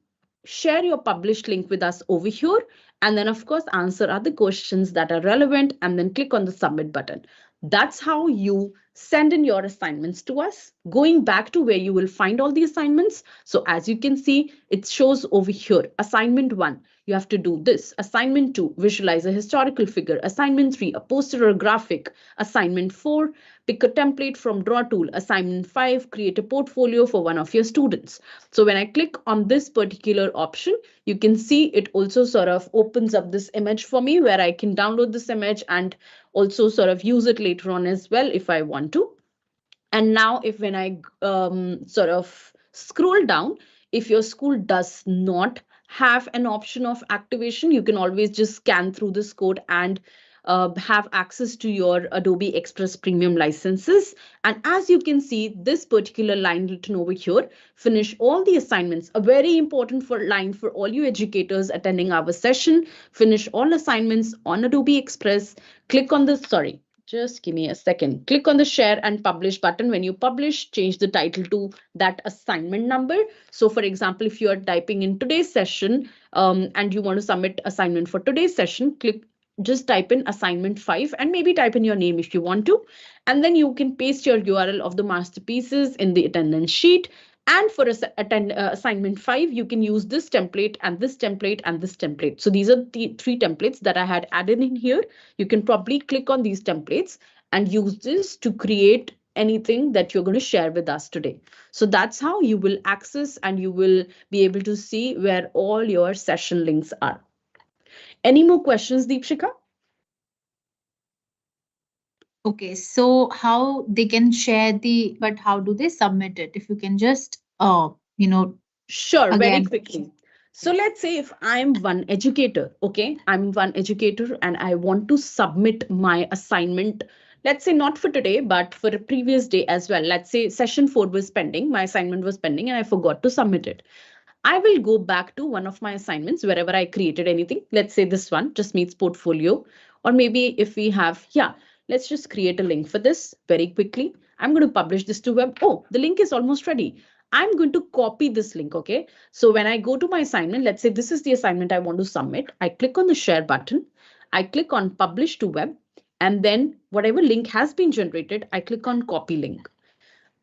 share your published link with us over here and then of course answer other questions that are relevant and then click on the submit button. That's how you send in your assignments to us. Going back to where you will find all the assignments. So as you can see, it shows over here, assignment 1, you have to do this. Assignment 2, visualize a historical figure. Assignment 3, a poster or graphic. Assignment 4, pick a template from draw tool. Assignment 5, create a portfolio for one of your students. So when I click on this particular option, you can see it also sort of opens up this image for me where I can download this image and also sort of use it later on as well if I want to. And now if when I sort of scroll down, if your school does not have an option of activation, you can always just scan through this code and have access to your Adobe Express Premium licenses. And as you can see, this particular line written over here, finish all the assignments, a very important line for all you educators attending our session, finish all assignments on Adobe Express, click on this, sorry, just give me a second. Click on the share and publish button. When you publish, change the title to that assignment number. So for example, if you are typing in today's session and you want to submit assignment for today's session, just type in assignment 5 and maybe type in your name if you want to. And then you can paste your URL of the masterpieces in the attendance sheet. And for assignment 5, you can use this template and this template and this template. So these are the 3 templates that I had added in here. You can probably click on these templates and use this to create anything that you're going to share with us today. So that's how you will access and you will be able to see where all your session links are. Any more questions, Deepshika? Okay, so how they can share but how do they submit it? If you can just, Sure, very again. quickly. So let's say if I'm one educator, okay, I'm one educator and I want to submit my assignment, let's say not for today, but for a previous day as well. Let's say session 4 was pending, my assignment was pending and I forgot to submit it. I will go back to one of my assignments wherever I created anything. Let's say this one just meets portfolio, or maybe if we have, yeah, let's just create a link for this very quickly. I'm going to publish this to web. Oh, the link is almost ready. I'm going to copy this link. Okay. So when I go to my assignment, let's say this is the assignment I want to submit. I click on the share button. I click on publish to web. And then whatever link has been generated, I click on copy link.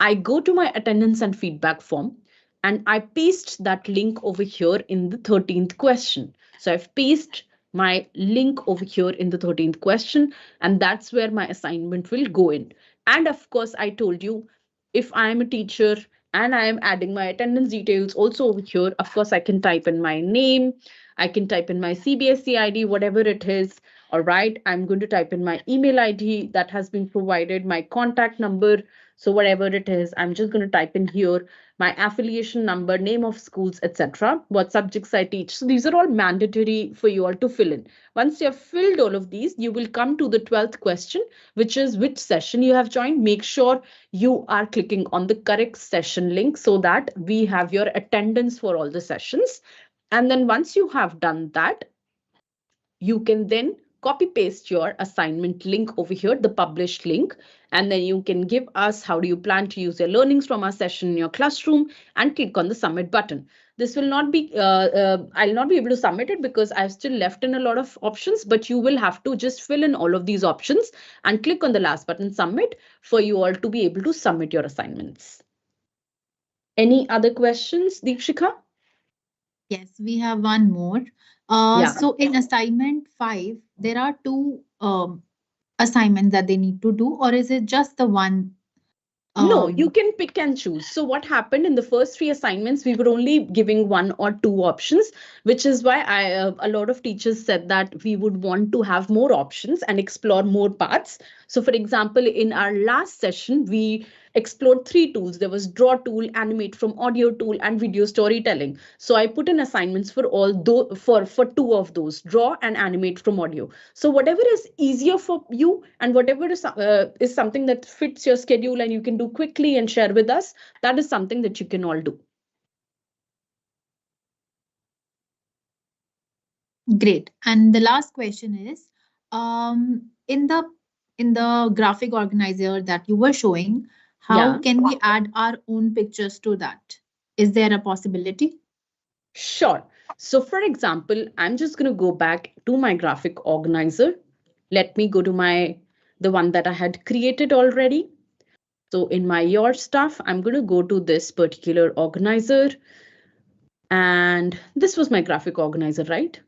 I go to my attendance and feedback form and I paste that link over here in the 13th question. So I've pasted my link over here in the 13th question, and that's where my assignment will go in. And of course, I told you, if I'm a teacher And I am adding my attendance details also over here. Of course, I can type in my name, I can type in my CBSE ID, whatever it is. All right, I'm going to type in my email ID that has been provided, my contact number. So whatever it is, I'm just going to type in here my affiliation number, name of schools, etc., what subjects I teach. So these are all mandatory for you all to fill in. Once you have filled all of these, you will come to the 12th question, which is which session you have joined. Make sure you are clicking on the correct session link so that we have your attendance for all the sessions. And then once you have done that, you can then copy paste your assignment link over here, the published link, and then you can give us how do you plan to use your learnings from our session in your classroom and click on the submit button. This will not be, I'll not be able to submit it because I've still left in a lot of options, but you will have to just fill in all of these options and click on the last button, submit, for you all to be able to submit your assignments. Any other questions, Deepshika? Yes, we have one more. Yeah. So in assignment 5, there are two assignments that they need to do, or is it just the one? No, you can pick and choose. So what happened in the first 3 assignments, we were only giving 1 or 2 options, which is why a lot of teachers said that we would want to have more options and explore more paths. So for example, in our last session, we explored 3 tools. There was draw tool, animate from audio tool, and video storytelling. So I put in assignments for all for 2 of those, draw and animate from audio. So whatever is easier for you and whatever is something that fits your schedule and you can do quickly and share with us, that is something that you can all do. Great. And the last question is, in the graphic organizer that you were showing, how Yeah. can we add our own pictures to that? Is there a possibility? Sure. So for example, I'm just going to go back to my graphic organizer. Let me go to the one that I had created already. So in my your stuff, I'm going to go to this particular organizer. And this was my graphic organizer, right?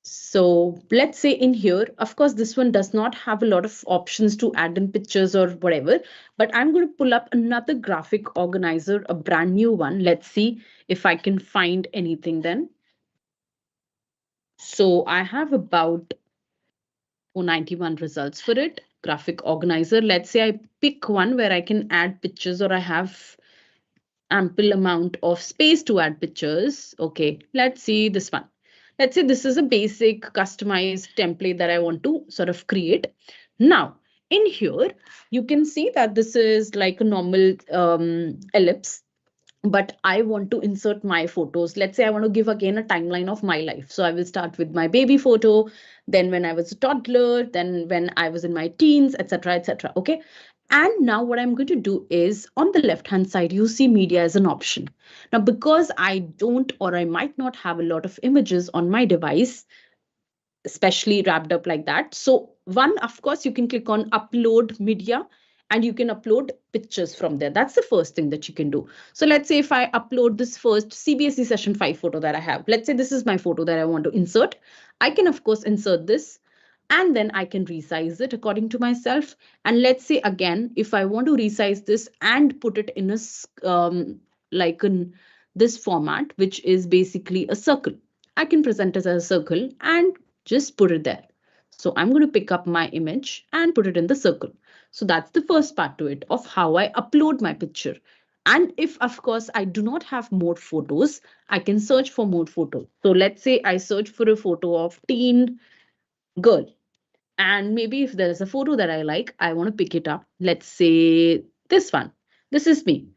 So let's say in here, of course, this one does not have a lot of options to add in pictures or whatever, but I'm going to pull up another graphic organizer, a brand new one. Let's see if I can find anything then. So I have about 491 results for it. Graphic organizer. Let's say I pick one where I can add pictures or I have ample amount of space to add pictures. Okay, let's see this one. Let's say this is a basic customized template that I want to sort of create. Now, in here, you can see that this is like a normal ellipse, but I want to insert my photos. Let's say I want to give again a timeline of my life. So I will start with my baby photo, then when I was a toddler, then when I was in my teens, etc., etc. Okay. And now what I'm going to do is on the left hand side, you see media as an option. Now, because I don't or I might not have a lot of images on my device, especially wrapped up like that. So one, of course, you can click on upload media and you can upload pictures from there. That's the first thing that you can do. So let's say if I upload this first CBSE session 5 photo that I have, let's say this is my photo that I want to insert. I can, of course, insert this and then I can resize it according to myself. And let's say again, if I want to resize this and put it in like in this format, which is basically a circle, I can present it as a circle and just put it there. So I'm going to pick up my image and put it in the circle. So that's the first part to it of how I upload my picture. And if, of course, I do not have more photos, I can search for more photos. So let's say I search for a photo of teen girl. And maybe if there is a photo that I like, I want to pick it up. Let's say this one. This is me,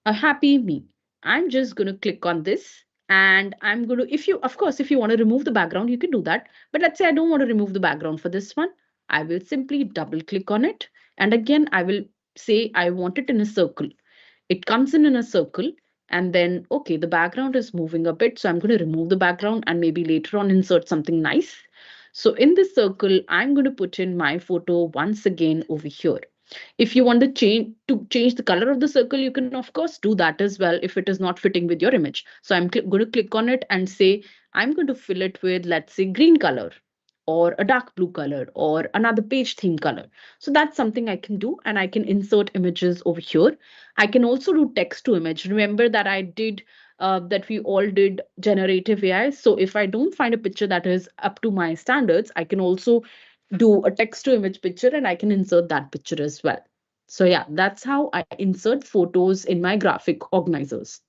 a happy me. I'm just going to click on this and I'm going to, if you, of course, if you want to remove the background, you can do that. But let's say I don't want to remove the background for this one. I will simply double click on it. And again, I will say I want it in a circle. It comes in a circle and then, okay, the background is moving a bit. So I'm going to remove the background and maybe later on insert something nice. So in this circle, I'm going to put in my photo once again over here. If you want to change the color of the circle, you can of course do that as well if it is not fitting with your image. So I'm going to click on it and say, I'm going to fill it with, let's say, green color or a dark blue color or another page theme color. So that's something I can do, and I can insert images over here. I can also do text to image. Remember that I did that we all did generative AI. So if I don't find a picture that is up to my standards, I can also do a text to image picture and I can insert that picture as well. So yeah, that's how I insert photos in my graphic organizers.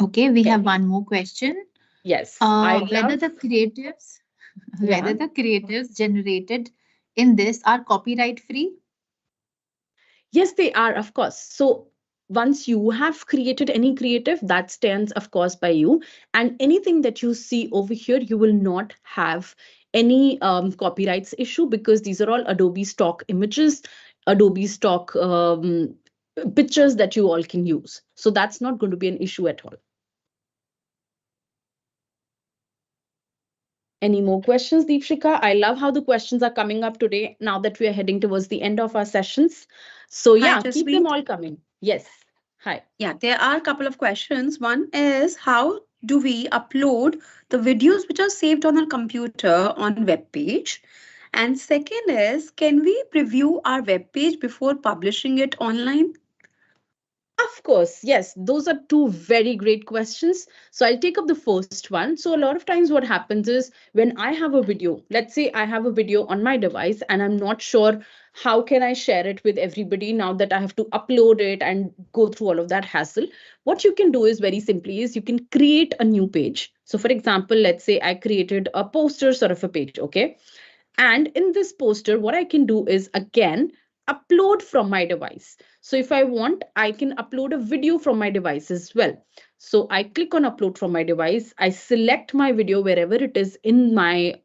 Okay, we have Okay. one more question. Yes, I Whether love. the creatives, Yeah. whether the creatives generated in this are copyright free? Yes, they are, of course. So once you have created any creative, that stands, of course, by you. And anything that you see over here, you will not have any copyrights issue because these are all Adobe stock images, Adobe stock pictures that you all can use. So that's not going to be an issue at all. Any more questions, Deepshika? I love how the questions are coming up today now that we are heading towards the end of our sessions. So Hi, yeah, keep them Jasmeet. all coming. Yes. Hi. Yeah, there are a couple of questions. One is how do we upload the videos which are saved on our computer on web page? And second is, can we preview our web page before publishing it online? Of course, yes, those are two very great questions. So I'll take up the first one. So a lot of times what happens is when I have a video, let's say I have a video on my device and I'm not sure how can I share it with everybody now that I have to upload it and go through all of that hassle. What you can do is very simply is you can create a new page. So for example, let's say I created a poster sort of a page, okay? And in this poster, what I can do is again upload from my device. So if I want, I can upload a video from my device as well. So I click on upload from my device. I select my video wherever it is in my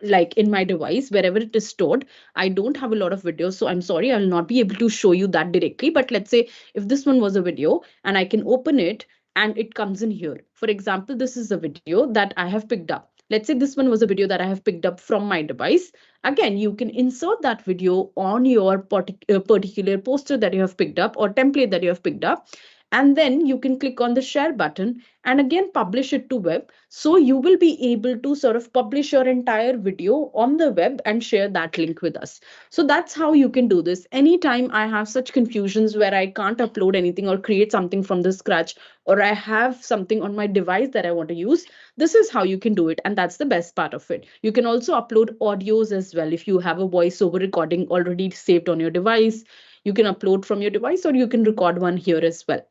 like in my device, wherever it is stored. I don't have a lot of videos, so I'm sorry, I will not be able to show you that directly. But let's say if this one was a video and I can open it and it comes in here. For example, this is a video that I have picked up. Let's say this one was a video that I have picked up from my device. Again, you can insert that video on your particular poster that you have picked up or template that you have picked up. And then you can click on the share button and again publish it to web. So you will be able to sort of publish your entire video on the web and share that link with us. So that's how you can do this. Anytime I have such confusions where I can't upload anything or create something from the scratch, or I have something on my device that I want to use, this is how you can do it. And that's the best part of it. You can also upload audios as well. If you have a voiceover recording already saved on your device, you can upload from your device or you can record one here as well.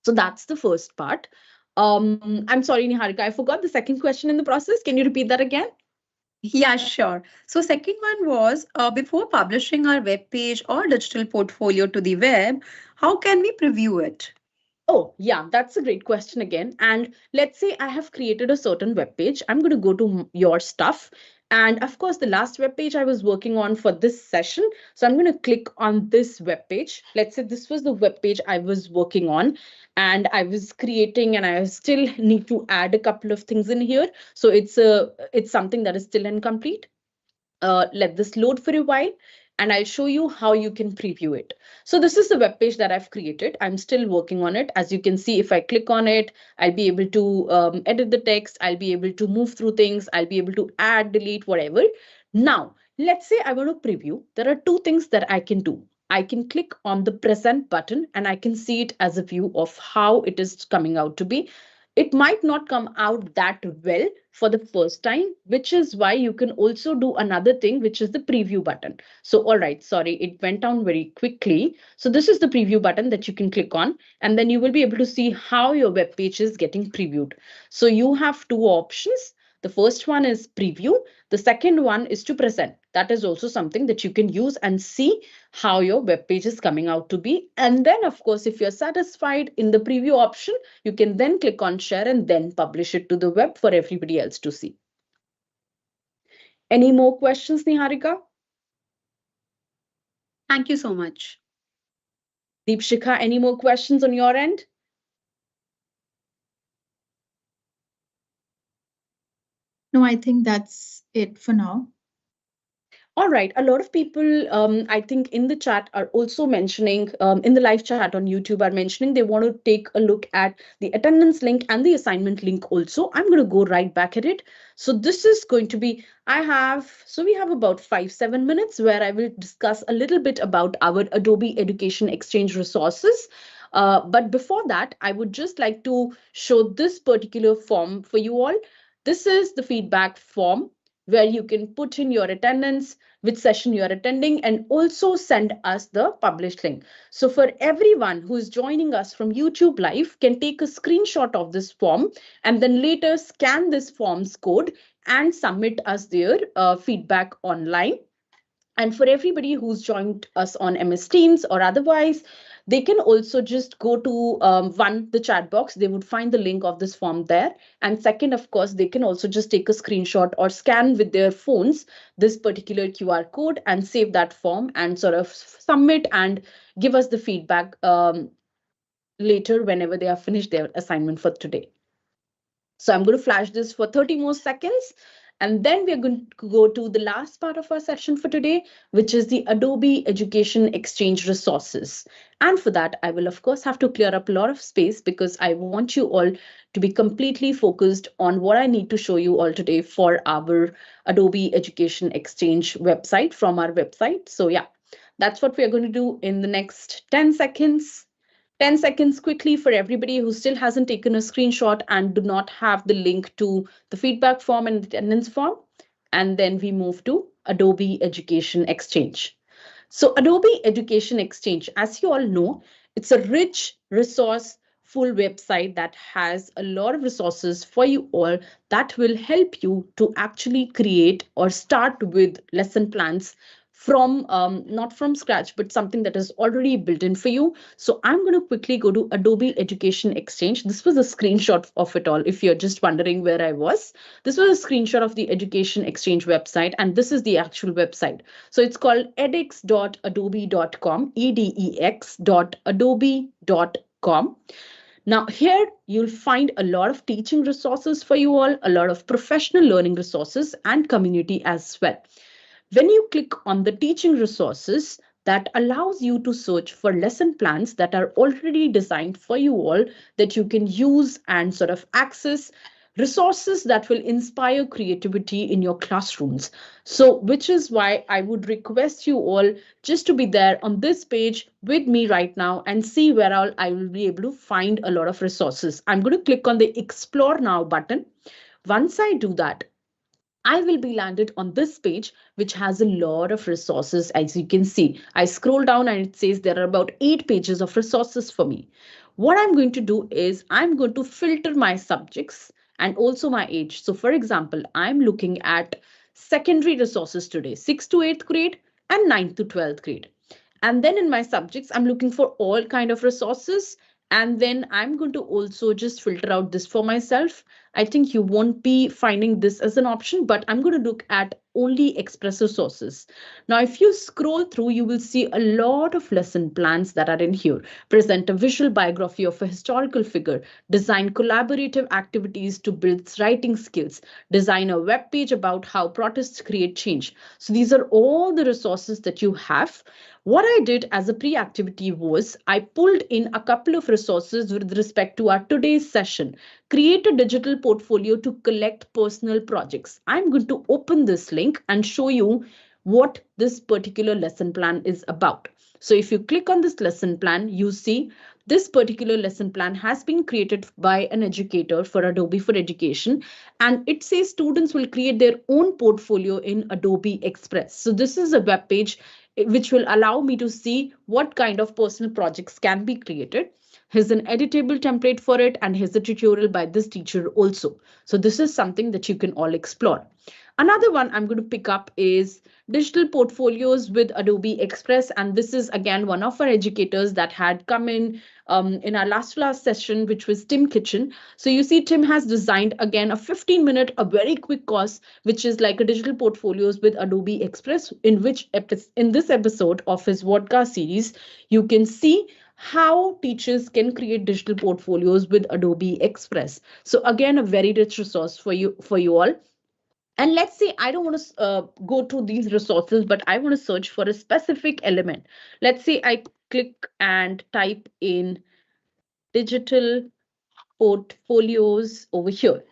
So that's the first part. I'm sorry, Niharika, I forgot the second question in the process. Can you repeat that again? Yeah, sure. So second one was before publishing our web page or digital portfolio to the web, how can we preview it? Oh, yeah, that's a great question again. And let's say I have created a certain web page. I'm going to go to your stuff. And of course, the last web page I was working on for this session. So I'm going to click on this web page. Let's say this was the web page I was working on and I was creating, and I still need to add a couple of things in here. So it's something that is still incomplete. Let this load for a while and I'll show you how you can preview it. So this is the web page that I've created. I'm still working on it. As you can see, if I click on it, I'll be able to edit the text. I'll be able to move through things. I'll be able to add, delete, whatever. Now, let's say I want to preview. There are two things that I can do. I can click on the present button and I can see it as a view of how it is coming out to be. It might not come out that well for the first time, which is why you can also do another thing, which is the preview button. So, all right, sorry, it went down very quickly. So this is the preview button that you can click on, and then you will be able to see how your web page is getting previewed. So you have two options. The first one is preview. The second one is to present. That is also something that you can use and see how your web page is coming out to be. And then, of course, if you're satisfied in the preview option, you can then click on share and then publish it to the web for everybody else to see. Any more questions, Niharika? Thank you so much. Deepshika, any more questions on your end? No, I think that's it for now. All right. A lot of people, I think, in the chat are also mentioning, in the live chat on YouTube, are mentioning they want to take a look at the attendance link and the assignment link also. I'm going to go right back at it. So this is going to be, we have about 7 minutes where I will discuss a little bit about our Adobe Education Exchange resources. But before that, I would just like to show this particular form for you all. This is the feedback form where you can put in your attendance, which session you're attending, and also send us the published link. So for everyone who's joining us from YouTube Live can take a screenshot of this form and then later scan this form's code and submit us their feedback online. And for everybody who's joined us on MS Teams or otherwise, they can also just go to the chat box. They would find the link of this form there. And second, of course, they can also just take a screenshot or scan with their phones this particular QR code and save that form and sort of submit and give us the feedback later whenever they have finished their assignment for today. So I'm going to flash this for 30 more seconds. And then we're going to go to the last part of our session for today, which is the Adobe Education Exchange resources. And for that, I will, of course, have to clear up a lot of space because I want you all to be completely focused on what I need to show you all today for our Adobe Education Exchange website from our website. So yeah, that's what we're going to do in the next 10 seconds. 10 seconds quickly for everybody who still hasn't taken a screenshot and do not have the link to the feedback form and attendance form. And then we move to Adobe Education Exchange. So Adobe Education Exchange, as you all know, it's a rich resource full website that has a lot of resources for you all that will help you to actually create or start with lesson plans from not from scratch, but something that is already built in for you. So I'm going to quickly go to Adobe Education Exchange. This was a screenshot of it all. If you're just wondering where I was, this was a screenshot of the Education Exchange website, and this is the actual website. So it's called edx.adobe.com, edex.adobe.com. Now, here you'll find a lot of teaching resources for you all, a lot of professional learning resources, and community as well. When you click on the teaching resources, that allows you to search for lesson plans that are already designed for you all that you can use and sort of access resources that will inspire creativity in your classrooms. So, which is why I would request you all just to be there on this page with me right now and see where all I will be able to find a lot of resources. I'm going to click on the Explore Now button. Once I do that, I will be landed on this page, which has a lot of resources. As you can see, I scroll down and it says there are about 8 pages of resources for me. What I'm going to do is I'm going to filter my subjects and also my age. So for example, I'm looking at secondary resources today, 6th to 8th grade and 9th to 12th grade. And then in my subjects, I'm looking for all kind of resources. And then I'm going to also just filter out this for myself. I think you won't be finding this as an option, but I'm going to look at only express resources. Now, if you scroll through, you will see a lot of lesson plans that are in here. Present a visual biography of a historical figure, design collaborative activities to build writing skills, design a web page about how protests create change. So these are all the resources that you have. What I did as a pre-activity was I pulled in a couple of resources with respect to our today's session. Create a digital portfolio to collect personal projects. I'm going to open this link and show you what this particular lesson plan is about. So if you click on this lesson plan, you see this particular lesson plan has been created by an educator for Adobe for Education, and it says students will create their own portfolio in Adobe Express. So this is a web page which will allow me to see what kind of personal projects can be created. Here's an editable template for it, and here's a tutorial by this teacher also. So this is something that you can all explore. Another one I'm going to pick up is digital portfolios with Adobe Express. And this is again one of our educators that had come in our last session, which was Tim Kitchen. So you see Tim has designed again a 15-minute, a very quick course, which is like a digital portfolios with Adobe Express, in which in this episode of his podcast series, you can see how teachers can create digital portfolios with Adobe Express. So again, a very rich resource for you all. And let's say I don't want to go to these resources, but I want to search for a specific element. Let's say I click and type in digital portfolios over here.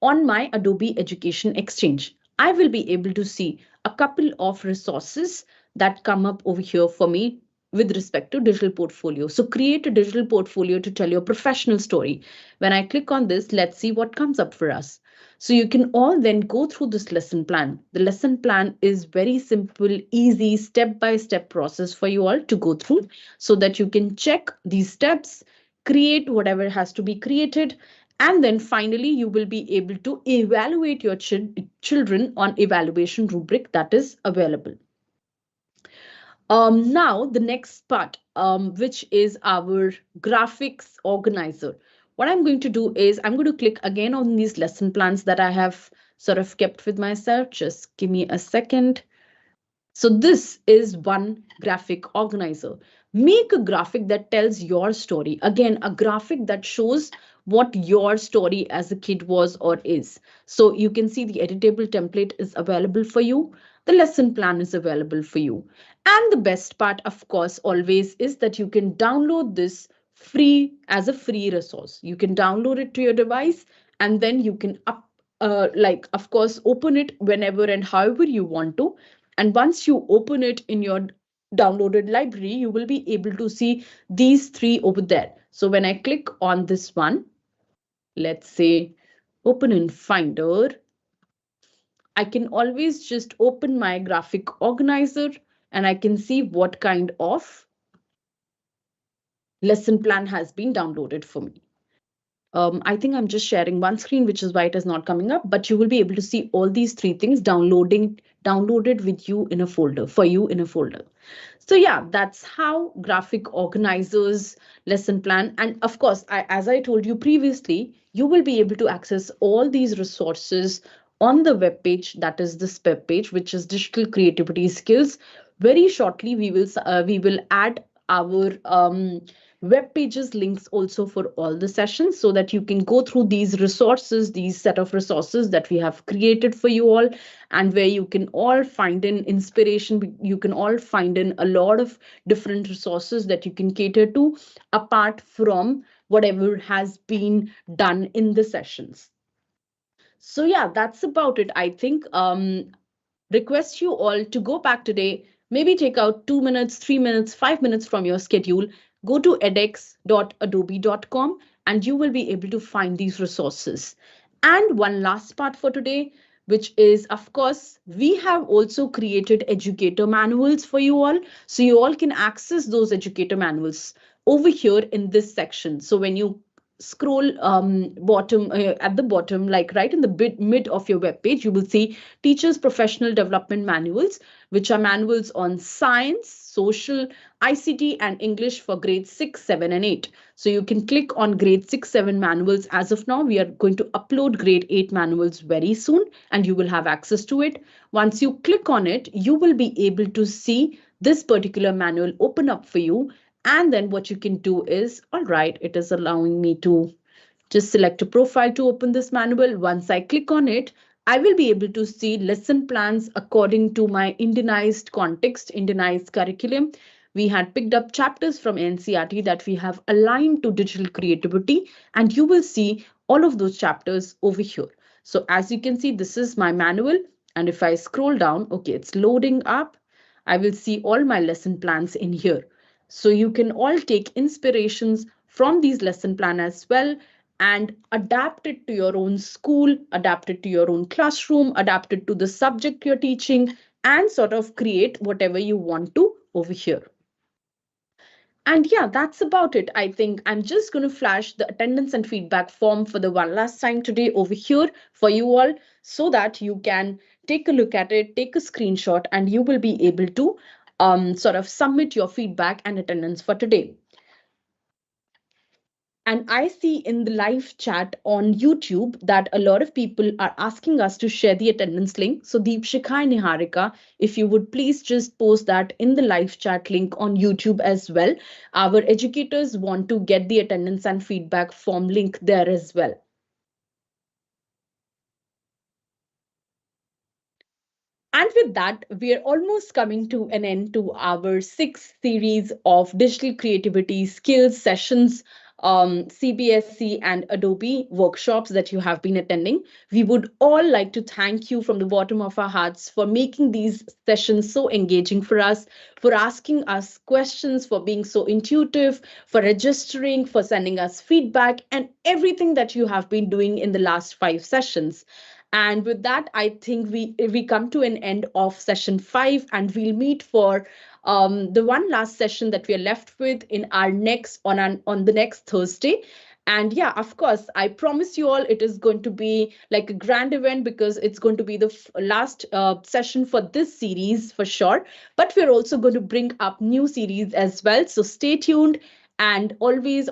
On my Adobe Education Exchange, I will be able to see a couple of resources that come up over here for me with respect to digital portfolio. So create a digital portfolio to tell your professional story. When I click on this, let's see what comes up for us. So you can all then go through this lesson plan. The lesson plan is very simple, easy, step-by-step process for you all to go through so that you can check these steps, create whatever has to be created, and then finally you will be able to evaluate your children on evaluation rubric that is available. Now the next part, which is our graphics organizer. What I'm going to do is I'm going to click again on these lesson plans that I have sort of kept with myself. Just give me a second. So this is one graphic organizer. Make a graphic that tells your story. Again, a graphic that shows what your story as a kid was or is. So you can see the editable template is available for you. The lesson plan is available for you. And the best part, of course, always is that you can download this free as a free resource. You can download it to your device and then you can of course, open it whenever and however you want to. And once you open it in your downloaded library, you will be able to see these three over there. So when I click on this one, let's say open in Finder, I can always just open my graphic organizer and I can see what kind of lesson plan has been downloaded for me. I think I'm just sharing one screen, which is why it is not coming up, but you will be able to see all these three things downloaded with you in a folder, for you in a folder. So yeah, that's how graphic organizers lesson plan. And of course, as I told you previously, you will be able to access all these resources on the web page, that is this web page, which is Digital Creativity Skills. Very shortly, we will add our web pages links also for all the sessions so that you can go through these resources, these set of resources that we have created for you all, and where you can all find in inspiration. You can all find in a lot of different resources that you can cater to apart from whatever has been done in the sessions. So yeah, that's about it. I think request you all to go back today, maybe take out 2 minutes, 3 minutes, 5 minutes from your schedule, go to edx.adobe.com and you will be able to find these resources. And one last part for today, which is, of course, we have also created educator manuals for you all. So you all can access those educator manuals over here in this section. So when you scroll bottom at the bottom, like right in the mid of your web page, you will see teachers professional development manuals, which are manuals on science, social, ICT and English for grades 6, 7 and 8. So you can click on grade 6, 7 manuals. As of now, we are going to upload grade 8 manuals very soon and you will have access to it. Once you click on it, you will be able to see this particular manual open up for you. And then what you can do is, all right, it is allowing me to just select a profile to open this manual. Once I click on it, I will be able to see lesson plans according to my Indianized context, Indianized curriculum. We had picked up chapters from NCERT that we have aligned to digital creativity, and you will see all of those chapters over here. So as you can see, this is my manual. And if I scroll down, okay, it's loading up. I will see all my lesson plans in here. So you can all take inspirations from these lesson plan as well and adapt it to your own school, adapt it to your own classroom, adapt it to the subject you're teaching, and sort of create whatever you want to over here. And yeah, that's about it. I think I'm just going to flash the attendance and feedback form for the one last time today over here for you all so that you can take a look at it, take a screenshot, and you will be able to sort of submit your feedback and attendance for today. And I see in the live chat on YouTube that a lot of people are asking us to share the attendance link. So Deepshikha and Niharika, if you would please just post that in the live chat link on YouTube as well. Our educators want to get the attendance and feedback form link there as well. And with that, we are almost coming to an end to our sixth series of digital creativity skills sessions, CBSE and Adobe workshops that you have been attending. We would all like to thank you from the bottom of our hearts for making these sessions so engaging for us, for asking us questions, for being so intuitive, for registering, for sending us feedback, and everything that you have been doing in the last 5 sessions. And with that, I think we come to an end of session 5, and we'll meet for the one last session that we are left with in our next on the next Thursday. And yeah, of course, I promise you all it is going to be like a grand event, because it's going to be the last session for this series for sure. But we're also going to bring up new series as well. So stay tuned, and always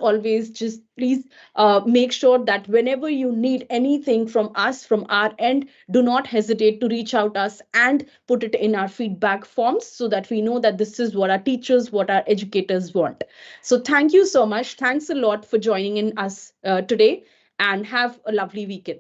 just please make sure that whenever you need anything from us, from our end, do not hesitate to reach out us and put it in our feedback forms, so that we know that this is what our teachers, what our educators want. So thank you so much. Thanks a lot for joining in us today, and have a lovely weekend.